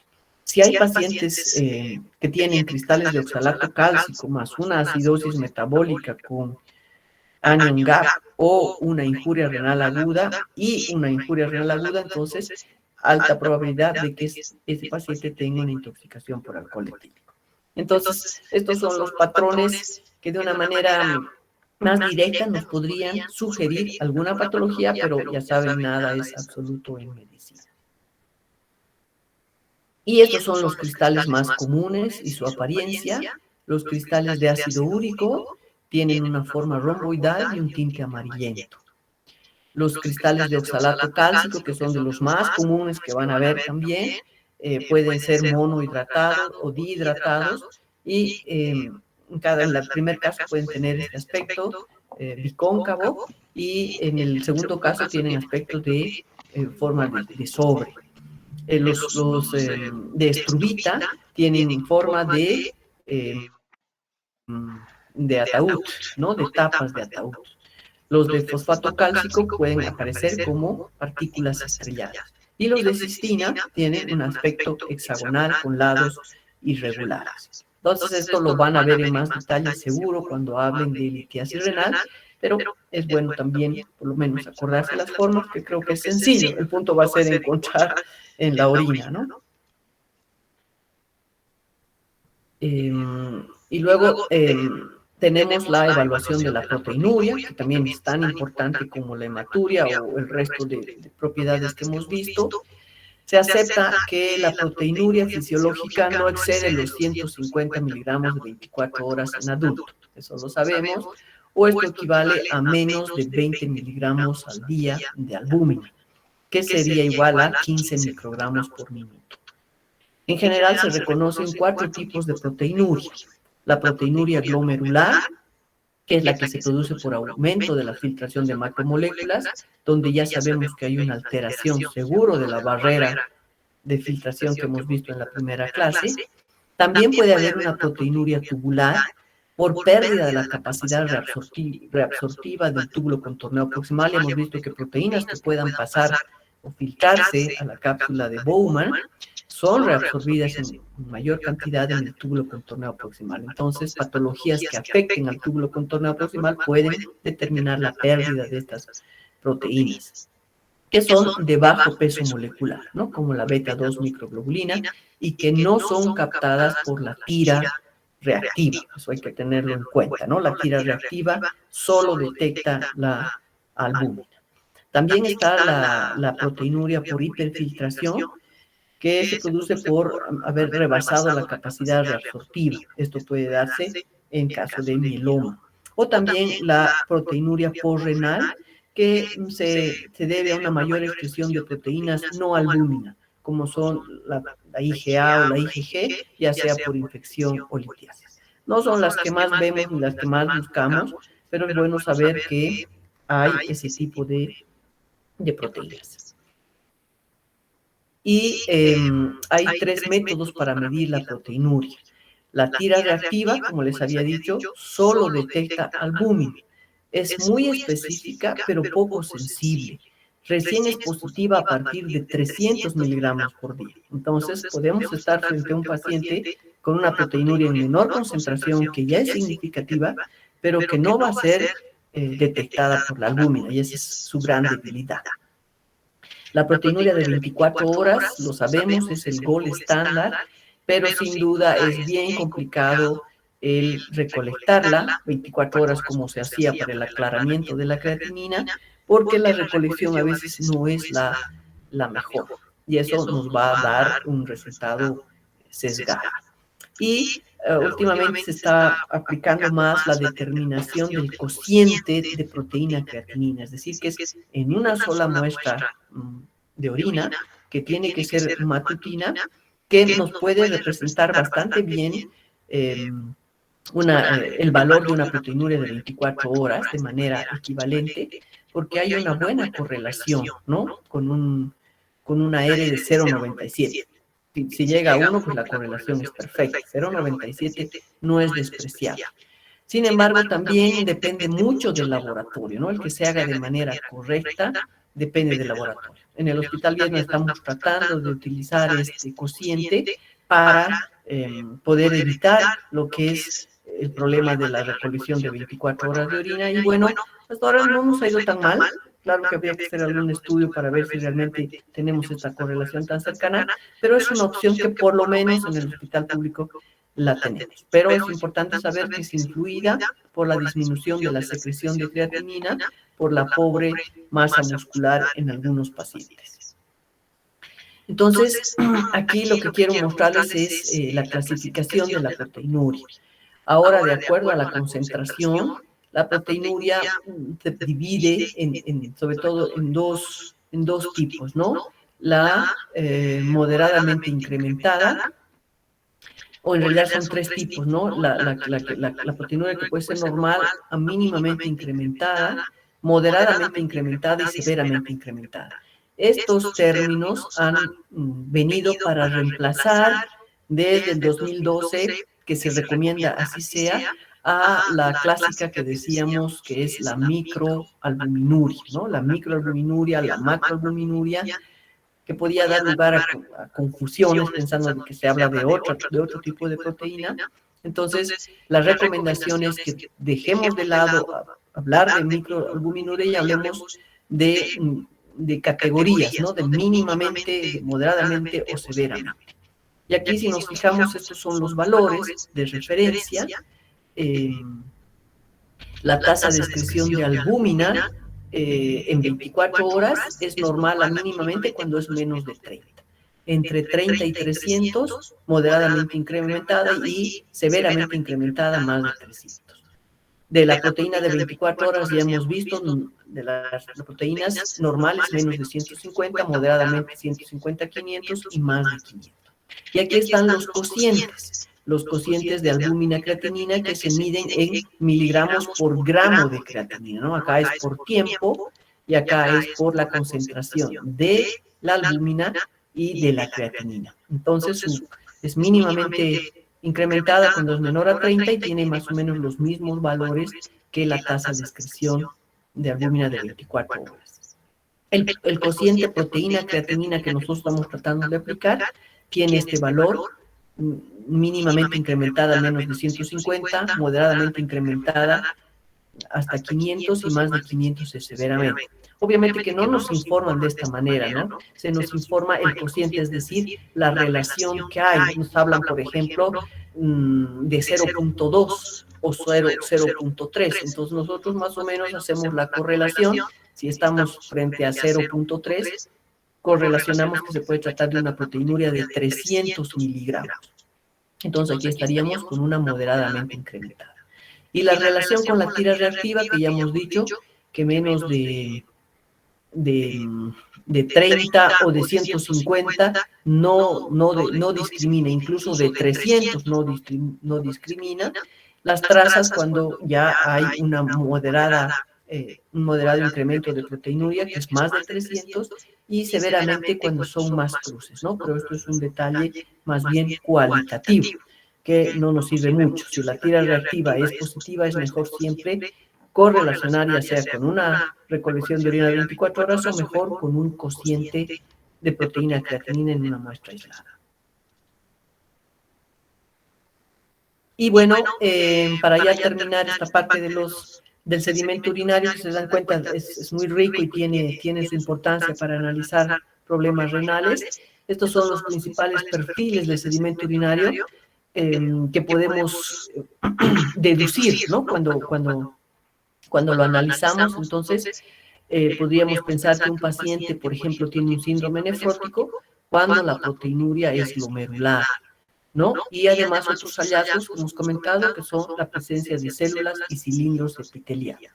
Si hay pacientes que tienen cristales de oxalato cálcico más una acidosis metabólica con anion gap o una injuria renal aguda entonces alta probabilidad de que ese paciente tenga una intoxicación por alcohol etílico. Entonces, estos son los patrones que de una manera más directa nos podrían sugerir alguna patología, pero ya saben, nada es absoluto en medicina. Y estos son los cristales más comunes y su apariencia. Los cristales de ácido úrico tienen una forma romboidal y un tinte amarillento. Los cristales de oxalato cálcico, que son de los más comunes que van a ver también, pueden ser monohidratados o dihidratados y en el primer caso pueden tener este aspecto bicóncavo y en el segundo caso tienen aspecto de forma de sobre. Los de estrubita tienen forma de ataúd, ¿no? De tapas de ataúd. Los de fosfato cálcico pueden aparecer como partículas estrelladas. Y los de cistina tienen un aspecto hexagonal con lados irregulares. Entonces, esto lo van a ver en más detalle seguro cuando hablen de litiasis renal, pero es bueno también, por lo menos, acordarse las formas, que creo que es sencillo. El punto va a ser encontrar en la orina, ¿no? Y luego tenemos la evaluación de la proteinuria, que también es tan importante como la hematuria o el resto de propiedades que hemos visto. Se acepta que la proteinuria fisiológica no excede los 150 miligramos de 24 horas en adulto, eso lo sabemos, o esto equivale a menos de 20 miligramos al día de albúmina, que sería igual a 15 microgramos por minuto. En general se reconocen 4 tipos de proteinuria. La proteinuria glomerular, que es la que se produce por aumento de la filtración de macromoléculas, donde ya sabemos que hay una alteración seguro de la barrera de filtración que hemos visto en la primera clase. También puede haber una proteinuria tubular por pérdida de la capacidad reabsortiva del túbulo contorneo proximal. Hemos visto que proteínas que puedan pasar o filtrarse a la cápsula de Bowman son reabsorbidas en mayor cantidad en el túbulo contorneo proximal. Entonces, patologías que afecten al túbulo contorneo proximal pueden determinar la pérdida de estas proteínas, que son de bajo peso molecular, ¿no? Como la beta-2 microglobulina, y que no son captadas por la tira reactiva. Eso hay que tenerlo en cuenta, ¿no? La tira reactiva solo detecta la albúmina. También está la proteinuria por hiperfiltración, que se produce por haber rebasado la capacidad reabsortiva. Esto puede darse en caso de mieloma. O también la proteinuria posrenal, que se debe a una mayor expresión de proteínas no albúmina, como son la IgA o la IgG, ya sea por infección o litiasis. No son las que más vemos ni las que más buscamos, pero es bueno saber que hay ese tipo de proteínas. Y hay 3 métodos para medir la proteinuria. La tira reactiva, como les había dicho, solo detecta albúmina. Es muy específica, pero poco sensible. recién es positiva a partir de 300 miligramos por día. Entonces, podemos estar frente a un paciente con una proteinuria en menor concentración que ya es significativa, pero que no va a ser detectada por la albúmina, y esa es su gran debilidad. La proteinuria de 24 horas, lo sabemos, es el gold estándar, pero sin duda es bien complicado el recolectarla 24 horas como se hacía para el aclaramiento de la creatinina, porque la recolección a veces no es la mejor, y eso nos va a dar un resultado sesgado. Y últimamente se está aplicando más la determinación del cociente de proteína creatinina, es decir, que es en una sola muestra de orina, que tiene que ser matutina, que nos puede representar bastante bien el valor de una proteinuria de 24 horas de manera equivalente, porque hay una buena correlación, ¿no? Con una R de 0,97. Si llega a 1, pues la correlación es perfecta. 0,97 no es despreciable. Sin embargo, también depende mucho del laboratorio, ¿no? El que se haga de manera correcta depende del laboratorio. En el Hospital Viedma estamos tratando de utilizar este cociente para poder evitar lo que es el problema de la recolección de 24 horas de orina, y bueno, hasta ahora no nos ha ido tan mal. Claro que habría que hacer algún estudio para ver si realmente tenemos esta correlación tan cercana, pero es una opción que por lo menos en el hospital público la tenemos. Pero es importante saber que es influida por la disminución de la secreción de creatinina, por la pobre masa muscular en algunos pacientes. Entonces, aquí lo que quiero mostrarles es la clasificación de la proteinuria. Ahora, de acuerdo a la concentración, la proteinuria se divide sobre todo en dos tipos, ¿no? La moderadamente incrementada, o en realidad son 3 tipos, ¿no? La proteinuria que puede ser normal a mínimamente incrementada, moderadamente incrementada y severamente incrementada. Estos términos han venido para reemplazar desde el 2012, que se recomienda así sea, a la clásica que decíamos que es la microalbuminuria, ¿no? La microalbuminuria, la macroalbuminuria, que podía dar lugar a confusiones pensando que se habla de otro tipo de proteína. Entonces, la recomendación es que dejemos de lado hablar de microalbuminuria y hablemos de categorías, ¿no? De mínimamente, de moderadamente o severamente. Y aquí, si nos fijamos, estos son los valores de referencia. La tasa de excreción de albúmina en 24 horas es normal a mínimamente cuando es menos de 30. Entre 30 y 300, moderadamente incrementada, y severamente incrementada, más de 300. De la proteína de 24 horas ya hemos visto, de las proteínas normales menos de 150, moderadamente 150 a 500 y más de 500. Y aquí están los cocientes de albúmina creatinina, que se miden en miligramos por gramo de creatinina, ¿no? Acá es por tiempo y acá es por la concentración de la albúmina y de la creatinina. Entonces, es mínimamente incrementada cuando es menor a 30 y tiene más o menos los mismos valores que la tasa de excreción de albúmina de 24 horas. El cociente proteína-creatinina que nosotros estamos tratando de aplicar tiene este valor mínimamente incrementada a menos de 150, moderadamente incrementada hasta 500 y más de 500 es severamente. Obviamente que no nos informan de esta manera, ¿no? Se nos informa el cociente, es decir, la relación que hay. Nos hablan, por ejemplo, de 0,2 o 0,3. Entonces nosotros más o menos hacemos la correlación. Si estamos frente a 0,3, correlacionamos que se puede tratar de una proteinuria de 300 miligramos. Entonces aquí estaríamos con una moderadamente incrementada. Y la relación con la tira reactiva, que ya hemos dicho, que menos de 30 o de 150 no discrimina, incluso de 300 no discrimina. Las trazas, cuando ya hay un moderado incremento de proteinuria, que es más de 300, y severamente cuando son más cruces, ¿no? Pero esto es un detalle más bien cualitativo, que no nos sirve mucho. Si la tira reactiva es positiva, es mejor siempre correlacionar ya sea con una recolección de orina de 24 horas o mejor con un cociente de proteína creatinina en una muestra aislada. Y bueno, para ya terminar esta parte del sedimento urinario, si se dan cuenta, es muy rico y tiene su importancia para analizar problemas renales. Estos son los principales perfiles del sedimento urinario que podemos deducir, ¿no? Cuando lo analizamos, entonces podríamos pensar que un paciente, por ejemplo, tiene un síndrome nefrótico cuando la proteinuria es glomerular, ¿no? Y además otros hallazgos que hemos comentado, que son la presencia de células y cilindros epiteliales.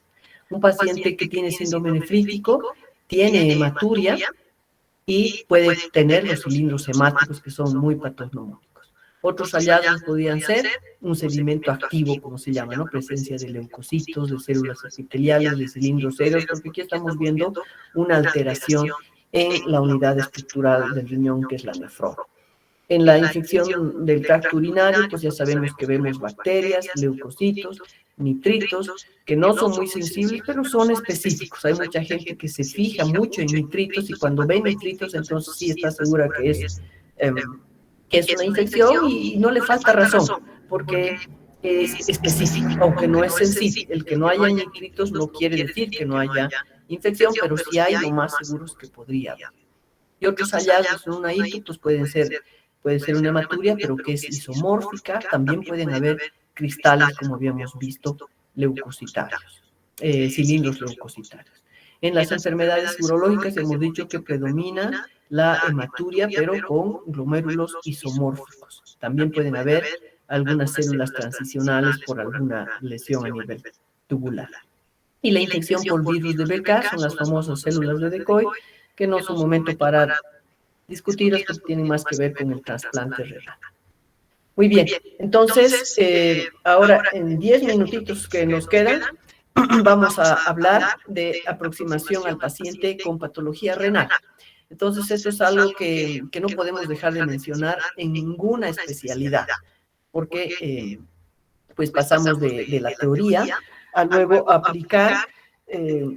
Un paciente que tiene síndrome nefrítico tiene hematuria y puede tener los cilindros hemáticos que son muy patognomónicos. Otros hallazgos podrían ser un sedimento activo, como se llama, ¿no? Presencia de leucocitos, de células epiteliales, de cilindros serios, porque aquí estamos viendo una alteración en la unidad estructural del riñón, que es la nefrona. En la infección del tracto urinario, pues ya sabemos que vemos bacterias, leucocitos, nitritos, que no son muy sensibles, pero son específicos. Hay mucha gente que se fija mucho en nitritos y cuando ve nitritos, entonces sí está segura que es una infección y no le falta razón, porque es específico, aunque no es sensible. El que no haya nitritos no quiere decir que no haya infección, pero si hay, lo más seguro es que podría haber. Y otros hallazgos en una ITU pues puede ser una hematuria, pero que es isomórfica. También pueden haber cristales, como habíamos visto, leucocitarios, cilindros leucocitarios. En las enfermedades urológicas hemos dicho que predomina la hematuria, pero con glomérulos isomórficos. También pueden haber algunas células transicionales por alguna lesión a nivel tubular. Y la infección por virus de BK son las famosas células de decoy, que no es un momento para discutirlas porque tienen más que ver con el trasplante renal. Muy bien, entonces, ahora en 10 minutitos que nos quedan, vamos a hablar de aproximación al paciente con patología renal. Entonces, esto es algo que no podemos dejar de mencionar en ninguna especialidad, porque pues pasamos de la teoría a luego aplicar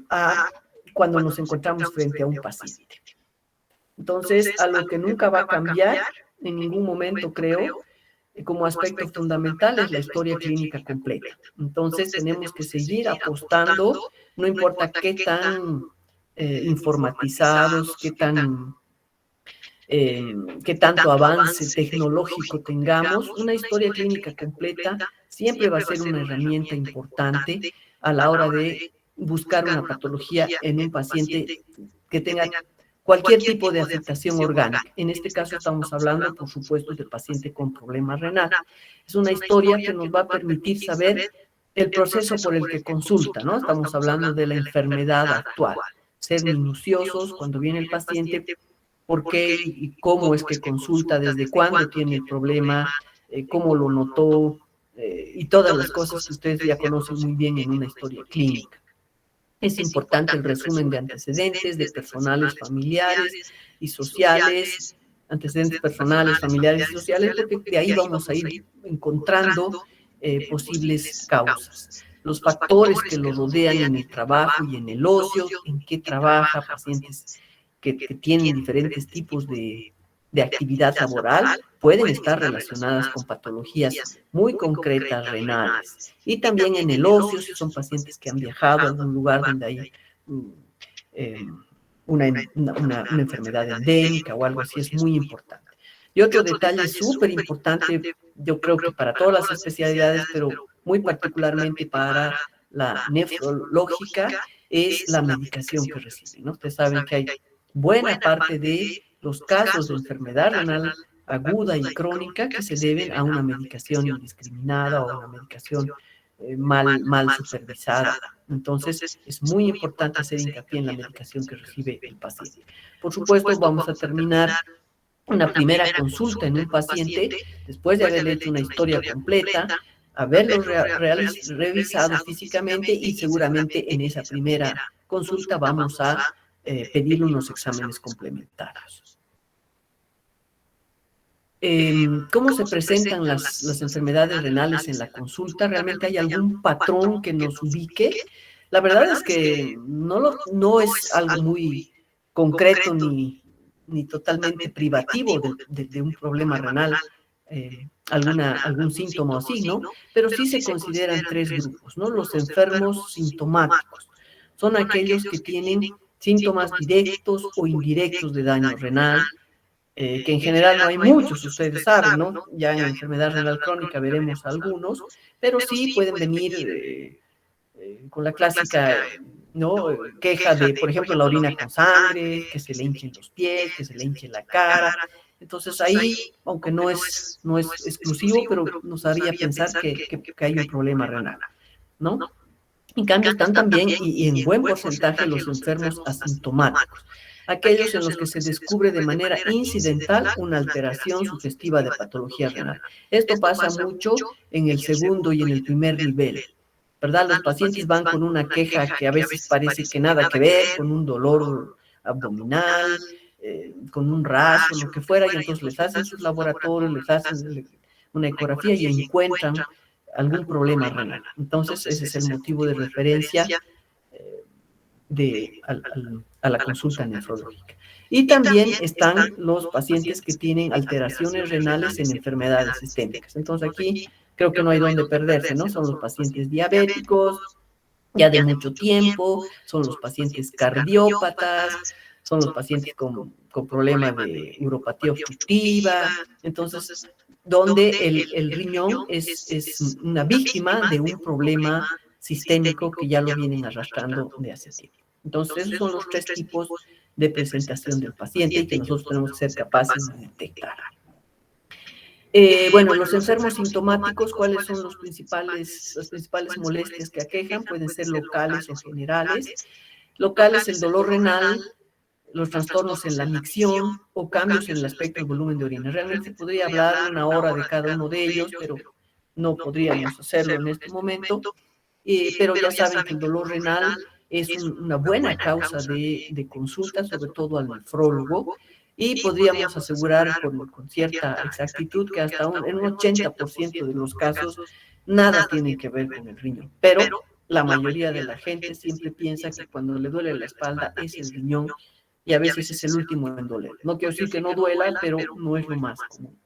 a cuando nos encontramos frente a un paciente. Entonces, algo que nunca va a cambiar en ningún momento, creo, como aspecto fundamental es la historia clínica completa. Entonces, tenemos que seguir apostando, no importa qué tan informatizados, qué tanto avance tecnológico tengamos, una historia clínica completa siempre va a ser una herramienta importante a la hora de buscar una patología en un paciente que tenga cualquier tipo de afectación orgánica. En este caso estamos hablando, por supuesto, del paciente con problema renal. Es una historia que nos va a permitir saber el proceso por el que consulta, ¿no? Estamos hablando de la enfermedad actual. Ser minuciosos cuando viene el paciente, por qué y cómo es que consulta, desde cuándo tiene el problema, cómo lo notó, y todas las cosas que ustedes ya conocen muy bien en una historia clínica. Es importante el resumen de antecedentes, de personales familiares y sociales, antecedentes personales, familiares y sociales, porque de ahí vamos a ir encontrando posibles causas. Los factores que lo rodean en el trabajo y en el ocio, en qué trabaja, pacientes que tienen diferentes tipos de actividad laboral, pueden estar relacionadas con patologías muy concretas renales. Y también en el ocio, si son pacientes que han viajado a algún lugar donde hay una enfermedad endémica o algo así, es muy importante. Y otro detalle súper importante, yo creo que para todas las especialidades, pero muy particularmente para la nefrológica, es la medicación que reciben, ¿no? Ustedes saben que hay buena parte de los casos de enfermedad renal aguda y crónica que se deben a una medicación indiscriminada o a una medicación mal supervisada. Entonces, es muy importante hacer hincapié en la medicación que recibe el paciente. Por supuesto, vamos a terminar una primera consulta en un paciente después de haberle hecho una historia completa, haberlo revisado físicamente y seguramente en esa primera consulta vamos a pedirle unos exámenes complementarios. ¿Cómo se presentan las enfermedades renales en la consulta? ¿Realmente hay algún patrón que nos ubique? La verdad es que no es algo muy concreto ni totalmente privativo de un problema renal, algún síntoma o así, ¿no? Pero sí se consideran tres grupos, ¿no? Los enfermos sintomáticos son aquellos que tienen síntomas directos o indirectos de daño renal, que en general no hay muchos, ustedes saben, ¿no? Ya en enfermedad renal crónica veremos algunos, pero sí pueden venir con la clásica, ¿no? Queja de, por ejemplo, la orina con sangre, que se le hinchen los pies, que se le hinche la cara. Entonces ahí, aunque no es exclusivo, pero nos haría pensar que hay un problema renal, ¿no? En cambio, están también y en buen porcentaje los enfermos asintomáticos, aquellos en los que se descubre de manera incidental una alteración sugestiva de patología renal. Esto pasa mucho en el segundo y en el primer nivel, ¿verdad? Los pacientes van con una queja que a veces parece que nada que ver, con un dolor abdominal, con un rash o lo que fuera, y entonces les hacen sus laboratorios, les hacen una ecografía y encuentran algún problema renal. Entonces, ese es el motivo de referencia a la consulta nefrológica. Y también están los pacientes que tienen alteraciones renales en enfermedades sistémicas. Entonces, aquí creo que no hay dónde perderse, ¿no? Son los pacientes diabéticos, ya de mucho tiempo, son los pacientes cardiópatas, son los pacientes con problemas de uropatía obstructiva. Entonces, donde el riñón es una víctima de un problema sistémico que ya lo vienen arrastrando de hace tiempo. Entonces, esos son los tres tipos de presentación del paciente y que nosotros tenemos que ser capaces de detectar. Bueno, los enfermos sintomáticos, ¿cuáles son las principales molestias que aquejan? Pueden ser locales o generales. Locales, el dolor renal, los trastornos en la micción o cambios en el aspecto del volumen de orina. Realmente podría hablar una hora de cada uno de ellos, pero no podríamos hacerlo en este momento. Pero ya saben que el dolor renal es una buena causa de consulta, sobre todo al nefrólogo, y podríamos asegurar con cierta exactitud que hasta en un 80% de los casos nada tiene que ver con el riñón. Pero la mayoría de la gente siempre piensa que cuando le duele la espalda es el riñón y a veces es el último en doler. No quiero decir que no duela, pero no es lo más común.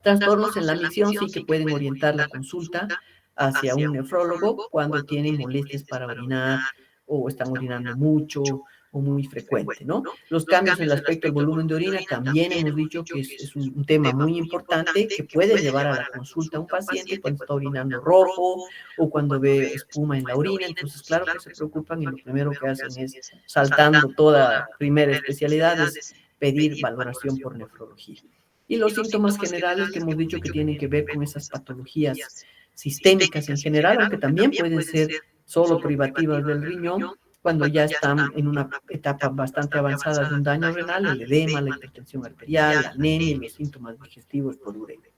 Trastornos en la micción sí que pueden orientar la consulta hacia un nefrólogo cuando tienen molestias para orinar o están orinando mucho o muy frecuente, ¿no? Los cambios en el aspecto del volumen de orina también hemos dicho que es un tema muy importante que puede llevar a la consulta a un paciente cuando está orinando rojo o cuando ve espuma en la orina. Entonces, claro que se preocupan y lo primero que hacen es, saltando toda primera especialidad, es pedir valoración por nefrología. Y los síntomas generales que hemos dicho que tienen que ver con esas patologías sistémicas en general, aunque también pueden ser solo privativas del riñón, cuando ya están en una etapa bastante avanzada de un daño renal, el edema, la hipertensión arterial, la anemia y los síntomas digestivos por uremia.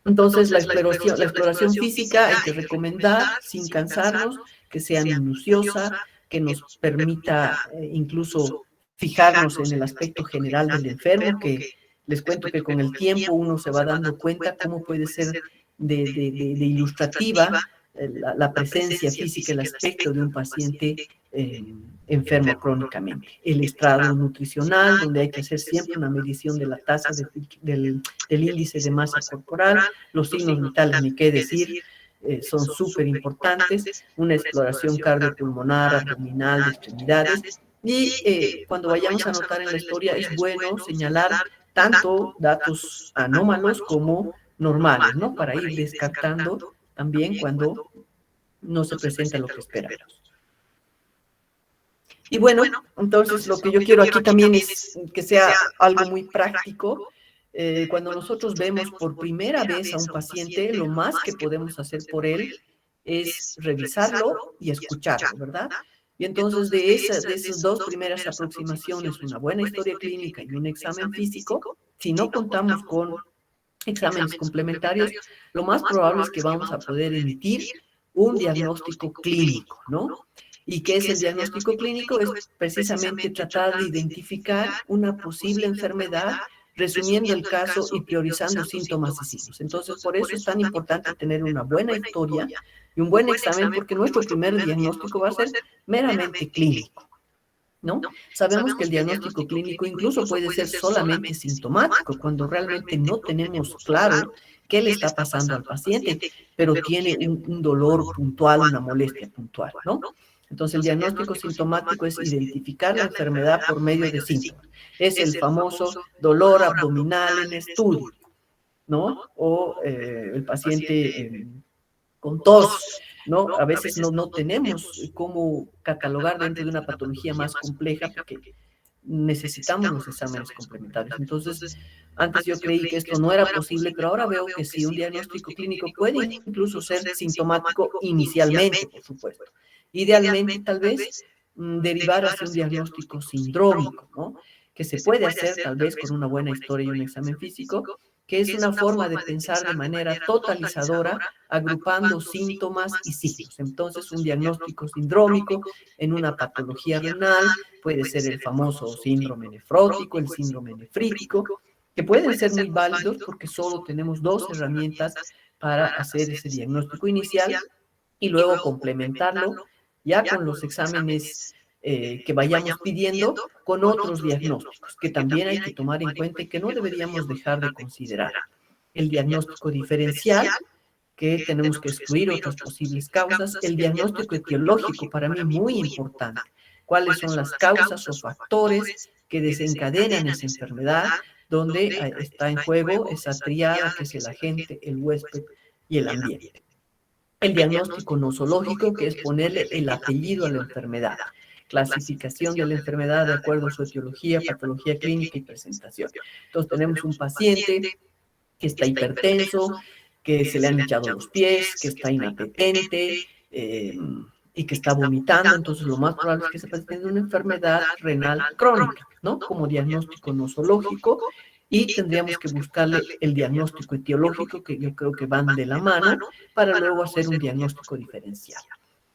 Entonces, la exploración física hay que recomendar, sin cansarnos, que sea minuciosa, que nos permita incluso fijarnos en el aspecto general del enfermo, que les cuento que con el tiempo uno se va dando cuenta cómo puede ser de ilustrativa la presencia física, el aspecto de un paciente enfermo crónicamente. El estrado nutricional, donde hay que hacer siempre una medición de la tasa del índice de masa corporal, los signos vitales, ni qué decir, son súper importantes, una exploración cardiopulmonar, abdominal, de extremidades, y cuando vayamos a notar en la historia es bueno señalar tanto datos anómalos como normales, ¿no? Para ir descartando también cuando no se presenta lo que esperamos. Y bueno, entonces lo que yo quiero aquí también es que sea algo muy práctico. Cuando nosotros vemos por primera vez a un paciente, lo más que podemos hacer por él es revisarlo y escucharlo, ¿verdad? Y entonces de esas dos primeras aproximaciones, una buena historia clínica y un examen físico, si no contamos con exámenes complementarios, lo más probable es que vamos a poder emitir un diagnóstico clínico, ¿no? ¿Y qué es el diagnóstico clínico? Es precisamente tratar de identificar una posible enfermedad, resumiendo el caso y priorizando síntomas y signos. Entonces, por eso es tan importante tener una buena historia y un buen examen, porque nuestro primer diagnóstico va a ser meramente clínico, ¿no? Sabemos que el diagnóstico clínico incluso puede ser solamente sintomático, cuando realmente no tenemos claro qué le está pasando al paciente, pero tiene un dolor puntual, una molestia puntual, ¿no? Entonces, el diagnóstico sintomático es identificar la enfermedad por medio de síntomas. Es el famoso dolor abdominal en estudio, ¿no? O el paciente con tos, ¿no? A veces no tenemos cómo catalogar dentro de una patología más compleja porque necesitamos los exámenes complementarios. Entonces, antes yo creí que esto no era posible, pero ahora veo que sí, un diagnóstico clínico puede incluso ser sintomático inicialmente, por supuesto. Idealmente, tal vez, derivar hacia un diagnóstico sindrómico, ¿no? Que se puede hacer tal vez con una buena historia y un examen físico, que es una forma de pensar de manera totalizadora, agrupando síntomas y signos. Entonces, un diagnóstico sindrómico en una patología renal puede ser el famoso síndrome nefrótico, el síndrome nefrítico, que pueden ser muy válidos porque solo tenemos dos herramientas para hacer ese diagnóstico inicial y luego complementarlo ya con los exámenes que vayamos pidiendo con otros diagnósticos, que también hay que tomar en cuenta y que no deberíamos dejar de considerar. El diagnóstico diferencial, que tenemos que excluir otras posibles causas. El diagnóstico etiológico, para mí muy importante. ¿Cuáles son las causas o factores que desencadenan esa enfermedad? Donde está en juego esa triada que es el agente, el huésped y el ambiente. El diagnóstico nosológico, que es ponerle el apellido a la enfermedad. Clasificación de la enfermedad de acuerdo a su etiología, patología clínica y presentación. Entonces tenemos un paciente que está hipertenso, que se le han hinchado los pies, que está inapetente y que está vomitando. Entonces lo más probable es que se paciente tenga una enfermedad renal crónica, ¿no? Como diagnóstico nosológico, y tendríamos que buscarle el diagnóstico etiológico, que yo creo que van de la mano, para luego hacer un diagnóstico diferencial.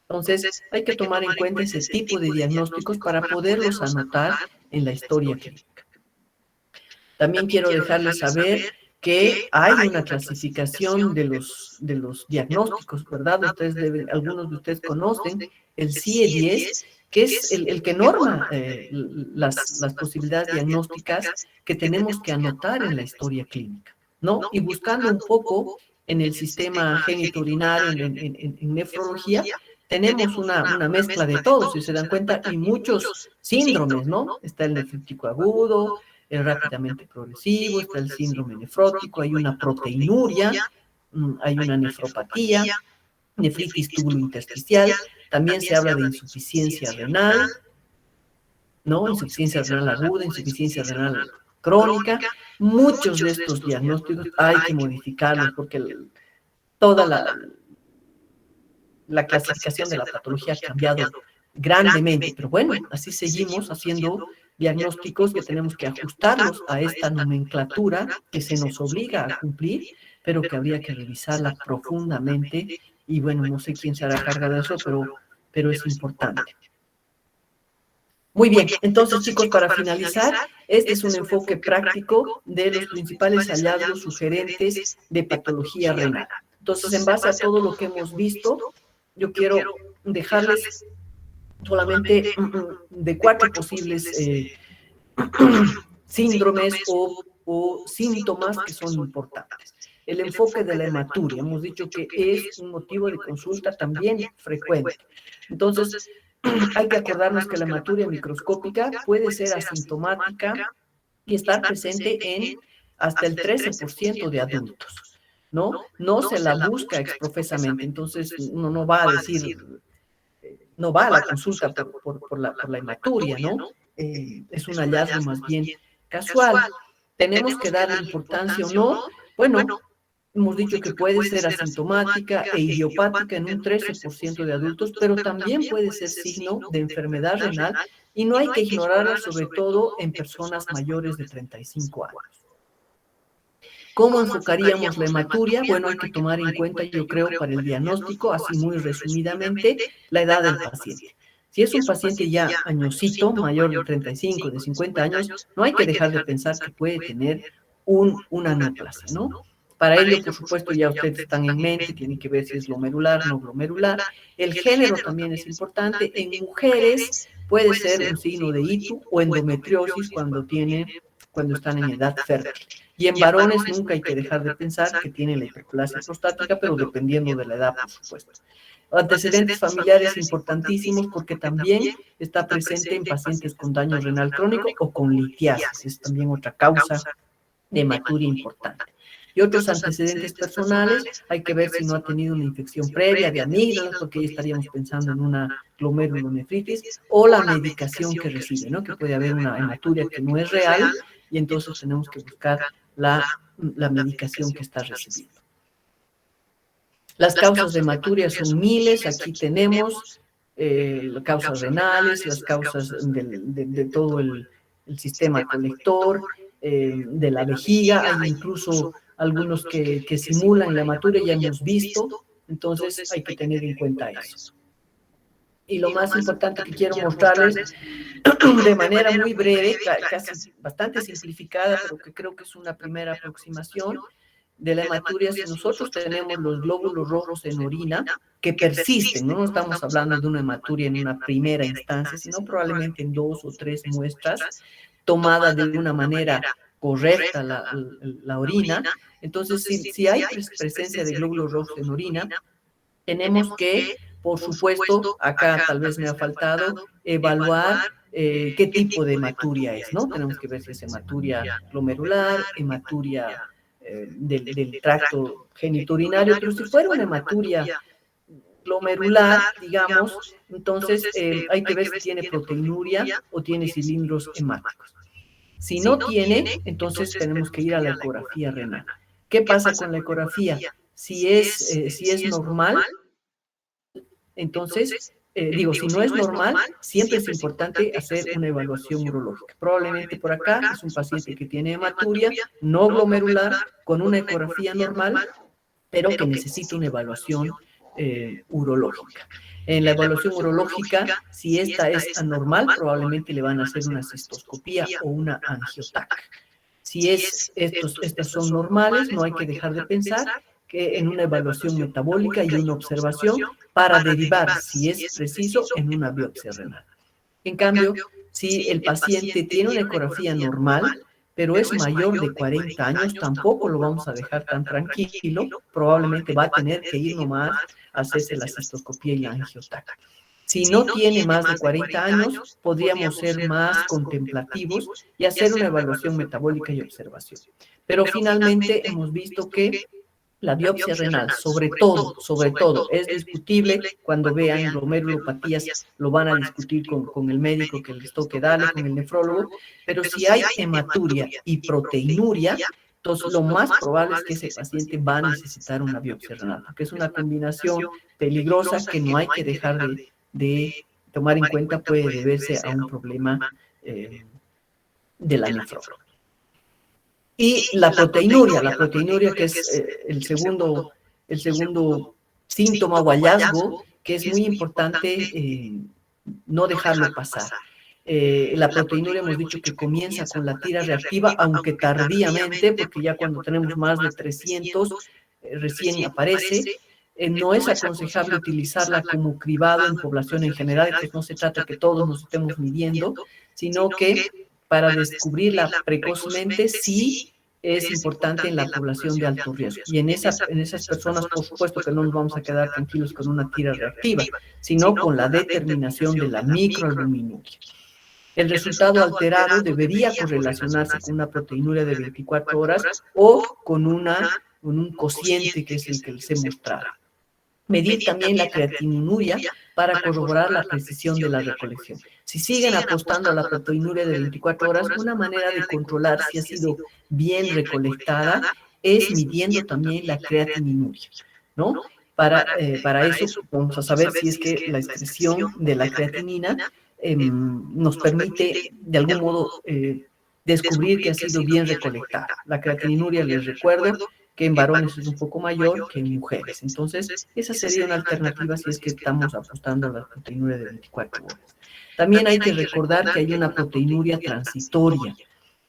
Entonces, hay que tomar en cuenta ese tipo de diagnósticos para poderlos anotar en la historia clínica. También quiero dejarles saber que hay una clasificación de los diagnósticos, ¿verdad? Algunos de ustedes conocen el CIE-10, que es el que norma las posibilidades diagnósticas que tenemos que anotar en la historia clínica, ¿no? Y buscando un poco en el sistema genitourinario, en nefrología, tenemos una mezcla de todos, si se dan cuenta, y muchos síndromes, ¿no? Está el nefrítico agudo, el rápidamente progresivo, está el síndrome nefrótico, hay una proteinuria, hay una nefropatía, nefritis tubulointersticial, también se habla de insuficiencia renal, ¿no? Insuficiencia renal aguda, insuficiencia renal crónica. Muchos de estos diagnósticos hay que modificarlos porque toda la clasificación de la patología ha cambiado grandemente, pero bueno, así seguimos haciendo diagnósticos que tenemos que ajustarlos a esta nomenclatura que se nos obliga a cumplir, pero que habría que revisarla profundamente y bueno, no sé quién se hará cargo de eso, pero es importante. Muy bien, entonces chicos, para finalizar, este es un enfoque práctico de los principales hallazgos sugerentes de patología renal. Entonces, en base a todo lo que hemos visto, yo quiero dejarles solamente de 4 posibles síndromes o síntomas que son importantes. El enfoque de la hematuria, hemos dicho que es un motivo de consulta también frecuente. Entonces, hay que acordarnos que la hematuria microscópica puede ser asintomática y estar presente en hasta el 13% de adultos, ¿no? No se la busca exprofesamente, entonces uno no va a decir, no va a la consulta por la hematuria, ¿no? Es un hallazgo más bien casual. ¿Tenemos que darle importancia o no? Bueno, hemos dicho que puede ser asintomática e idiopática en un 13% de adultos, pero también puede ser signo de enfermedad renal y no hay que ignorarla, sobre todo en personas mayores de 35 años. ¿Cómo enfocaríamos la hematuria? Bueno, hay que tomar en cuenta, yo creo, para el diagnóstico, así muy resumidamente, la edad del paciente. Si es un paciente ya añosito, mayor de 35, de 50 años, no hay que dejar de pensar que puede tener una neoplasia, ¿no? Para ello, por supuesto, ya ustedes están en mente, tienen que ver si es glomerular, no glomerular. El género también es importante. En mujeres puede ser un signo de ITU o endometriosis cuando están en edad fértil. Y en varones nunca hay que dejar de pensar que tienen la hiperplasia prostática, pero dependiendo de la edad, por supuesto. Antecedentes familiares importantísimos porque también está presente en pacientes con daño renal crónico o con litiasis, es también otra causa de hematuria importante. Y otros antecedentes personales, hay que ver si no ha tenido una infección previa de amígdalas, porque ahí estaríamos pensando en una glomerulonefritis, o la medicación que recibe, ¿no? Que puede haber una hematuria que no es real, y entonces tenemos que buscar la medicación que está recibiendo. Las causas de hematuria son miles, aquí tenemos causas renales, las causas de todo el sistema colector, de la vejiga, hay incluso algunos que simulan la hematuria, ya hemos visto, entonces hay que tener en cuenta eso. Y lo más importante que quiero mostrarles, de manera muy breve, casi bastante simplificada, pero que creo que es una primera aproximación de la hematuria, si nosotros tenemos los glóbulos rojos en orina que persisten, no estamos hablando de una hematuria en una primera instancia, sino probablemente en 2 o 3 muestras, tomada de una manera correcta la orina. Entonces, si hay presencia de glóbulos rojos en orina, tenemos que, por supuesto, acá tal vez me ha faltado, evaluar qué tipo de hematuria es, ¿no? Tenemos que ver si es hematuria glomerular, hematuria del tracto genitourinario, pero si fuera una hematuria glomerular, digamos, entonces hay que ver si tiene proteinuria o tiene cilindros hemáticos. Si no tiene, entonces tenemos que ir a la ecografía renal. ¿Qué pasa con la ecografía? Si es normal, entonces, si no es normal, siempre es importante hacer una evaluación urológica. Probablemente por acá es un paciente que tiene hematuria no glomerular con una ecografía normal, pero que necesita una evaluación urológica. En la evaluación urológica, si esta es anormal, probablemente le van a hacer una cistoscopía o una angiotac. Si estas son normales, no hay que dejar de pensar que en una evaluación metabólica y una observación para derivar, si es preciso, en una biopsia renal. En cambio, si el paciente tiene una ecografía normal, pero es mayor de 40 años, tampoco lo vamos a dejar tan tranquilo, probablemente va a tener que ir nomás a hacerse la cistoscopía y la angiotac. Si no tiene más de 40 años, podríamos ser más contemplativos y hacer una evaluación metabólica y observación. Pero finalmente hemos visto que la biopsia renal, sobre todo, es discutible. Cuando vean glomerulopatías, lo van a discutir con el médico que les toque darle, con el nefrólogo, pero si hay hematuria y proteinuria, entonces lo más probable es que ese paciente va a necesitar una biopsia renal, porque es una combinación peligrosa que no hay que dejar de tomar en cuenta, puede deberse a un problema de la nefróloga. Y la proteinuria que es el segundo síntoma o hallazgo, que es muy importante no dejarlo pasar. La proteinuria hemos dicho que comienza con la tira reactiva, aunque tardíamente, porque ya cuando tenemos más de 300, recién aparece. No es aconsejable utilizarla como cribado en población en general, pues no se trata que todos nos estemos midiendo, sino que para descubrirla precozmente sí es importante en la población de alto riesgo. Y en esas personas, por supuesto que no nos vamos a quedar tranquilos con una tira reactiva, sino con la determinación de la microalbuminuria. El resultado alterado debería correlacionarse con una proteinuria de 24 horas o con un cociente que es el que les he mostrado. Medir también la creatininuria para corroborar la precisión de la recolección. Si siguen apostando a la proteinuria de 24 horas, una manera de controlar si ha sido bien recolectada es midiendo también la creatininuria, ¿no? Para eso vamos a saber si es que la excreción de la creatinina nos permite de algún modo descubrir que ha sido bien recolectada. La creatininuria, les recuerdo, que en varones es un poco mayor que en mujeres. Entonces, esa sería una alternativa si es que estamos apostando a la proteinuria de 24 horas. También hay que recordar que hay una proteinuria transitoria,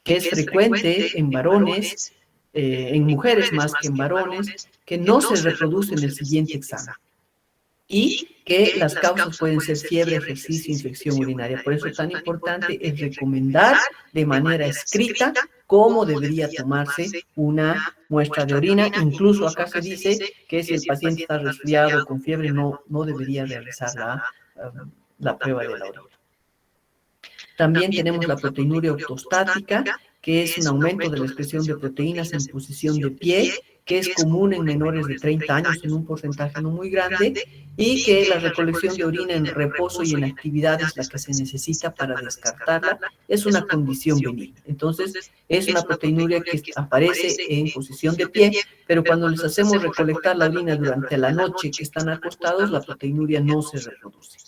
que es frecuente en varones en mujeres más que en varones, que no se reproduce en el siguiente examen y que las causas pueden ser fiebre, ejercicio, infección urinaria. Por eso tan importante es recomendar de manera escrita cómo debería tomarse una muestra de orina. Incluso acá se dice que si el paciente está resfriado con fiebre no debería realizar la prueba de la orina. También tenemos la proteinuria ortostática, que es un aumento de la expresión de proteínas en posición de pie, que es común en menores de 30 años en un porcentaje no muy grande, y que la recolección de orina en reposo y en actividad es la que se necesita para descartarla, es una condición benigna. Entonces, es una proteinuria que aparece en posición de pie, pero cuando les hacemos recolectar la orina durante la noche que están acostados, la proteinuria no se reproduce.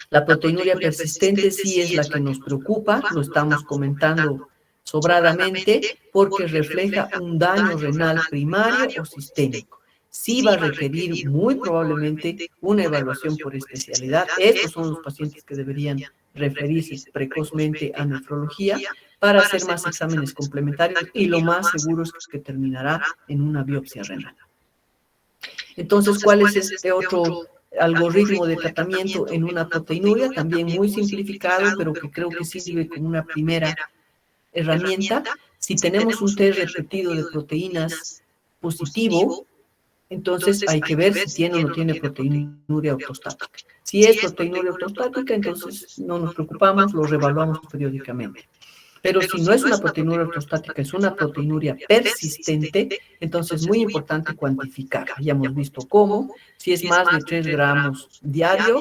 La proteinuria persistente sí es la que nos preocupa, lo estamos comentando sobradamente, porque refleja un daño renal primario o sistémico. Sí va a requerir muy probablemente una evaluación por especialidad. Estos son los pacientes que deberían referirse precozmente a nefrología para hacer más exámenes complementarios y lo más seguro es que terminará en una biopsia renal. Entonces, ¿cuál es este otro algoritmo de tratamiento en una proteinuria? También muy simplificado, pero que creo que sirve como una primera herramienta. Si tenemos un test repetido de proteínas positivo, entonces hay que ver si tiene o no tiene proteinuria ortostática. Si es proteinuria ortostática, entonces no nos preocupamos, lo reevaluamos periódicamente. Pero si no es una proteinuria ortostática, es una proteinuria persistente, entonces es muy importante cuantificarla. Ya hemos visto cómo, si es más de 3 gramos diario,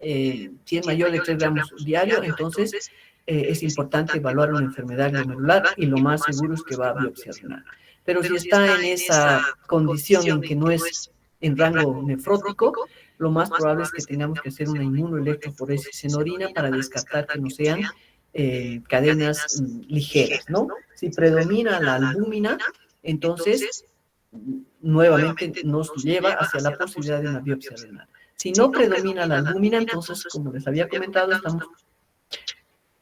si es mayor de 3 gramos diario, entonces es importante evaluar una enfermedad glomerular y lo más seguro es que va a biopsia renal. Pero si está en esa condición en que no es en rango nefrótico, lo más probable es que tengamos que hacer una inmunoelectroforesis en orina para descartar que no sean cadenas ligeras, ¿no? Si predomina la albúmina, entonces nuevamente nos lleva hacia la posibilidad de una biopsia renal. Si no predomina la albúmina, entonces, como les había comentado, estamos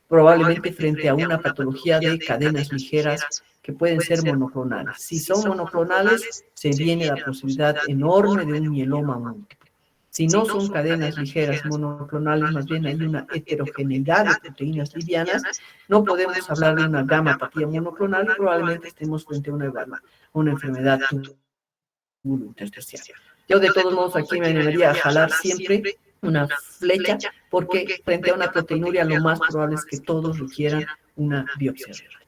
probablemente frente a una patología de cadenas ligeras que pueden ser monoclonales. Si son monoclonales, se viene la posibilidad enorme de un mieloma múltiple. Si no son cadenas ligeras monoclonales, más bien hay una heterogeneidad de proteínas livianas, no podemos hablar de una gamapatía monoclonal y probablemente estemos frente a una enfermedad intersticial. Yo de todos modos aquí me animaría a jalar siempre una flecha porque frente a una proteinuria lo más probable es que todos requieran una biopsia renal.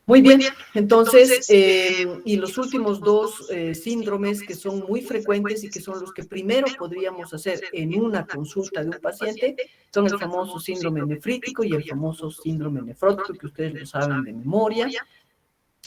Muy bien, entonces, y los últimos dos síndromes que son muy frecuentes y que son los que primero podríamos hacer en una consulta de un paciente son el famoso síndrome nefrítico y el famoso síndrome nefrótico, que ustedes lo saben de memoria.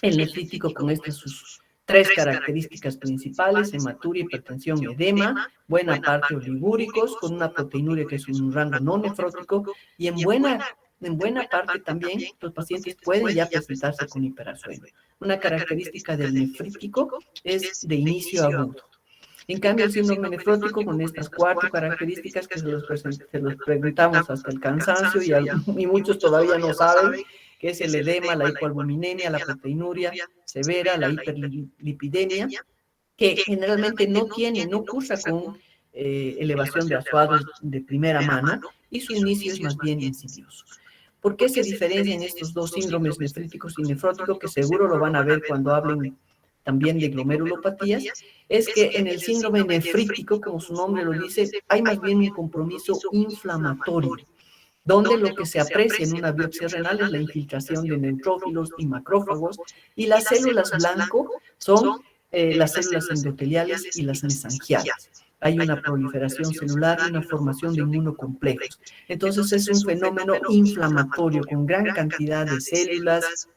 El nefrítico con sus tres características principales: hematuria, hipertensión, edema, buena parte oligúricos, con una proteinuria que es un rango no nefrótico, y en buena parte también los pacientes pueden ya presentarse con hiperasueño. Una característica del nefrítico es de inicio agudo. En cambio, el síndrome nefrótico, con estas 4 características que se los preguntamos hasta el cansancio y muchos todavía no saben, que es el edema, la hipoalbuminemia, la proteinuria severa, la hiperlipidemia, que generalmente no cursa con elevación de Azuados de primera mano y su inicio es más bien insidioso. ¿Por qué se diferencian estos dos síndromes nefríticos y nefróticos? Que seguro lo van a ver cuando hablen también de glomerulopatías. Es que en el síndrome nefrítico, como su nombre lo dice, hay más bien un compromiso inflamatorio, donde lo que se aprecia en una biopsia renal es la infiltración de neutrófilos y macrófagos, y las células blanco son las células endoteliales y las mesangiales. Hay una proliferación celular y una formación de inmunocomplejos. Entonces es un fenómeno inflamatorio con gran cantidad de células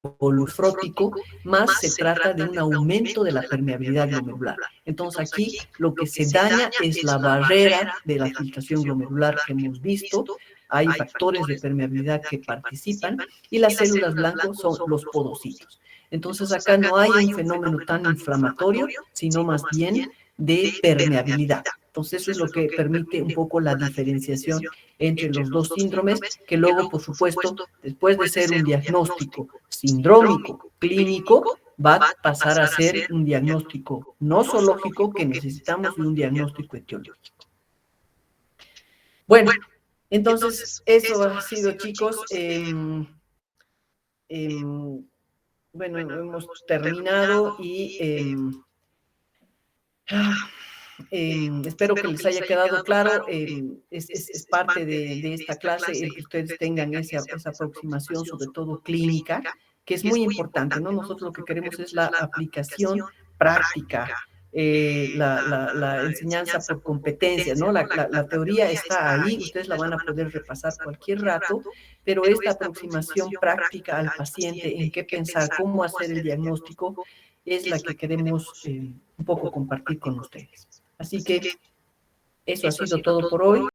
involufrótico, más se trata de un aumento de la permeabilidad glomerular. Entonces aquí lo que se daña es la barrera de la filtración glomerular que hemos visto. Hay factores de permeabilidad que participan y las células blancas son los podocitos. Entonces acá no hay un fenómeno tan inflamatorio, sino más bien de permeabilidad. Entonces, eso es lo que permite un poco la diferenciación entre los dos síndromes, que luego, por supuesto, después de ser un diagnóstico sindrómico clínico, va a pasar a ser un diagnóstico nosológico que necesitamos y un diagnóstico etiológico. Bueno, entonces, eso ha sido, chicos. Bueno, hemos terminado y espero que les haya quedado claro. Es parte de esta clase el que ustedes tengan esa aproximación, sobre todo clínica, que es muy importante, ¿no? Nosotros lo que queremos es la aplicación práctica, la enseñanza por competencia, ¿no? La teoría está ahí, ustedes la van a poder repasar cualquier rato, pero esta aproximación práctica al paciente, en qué pensar, cómo hacer el diagnóstico, es la que queremos un poco compartir con ustedes. Así que eso ha sido todo por hoy.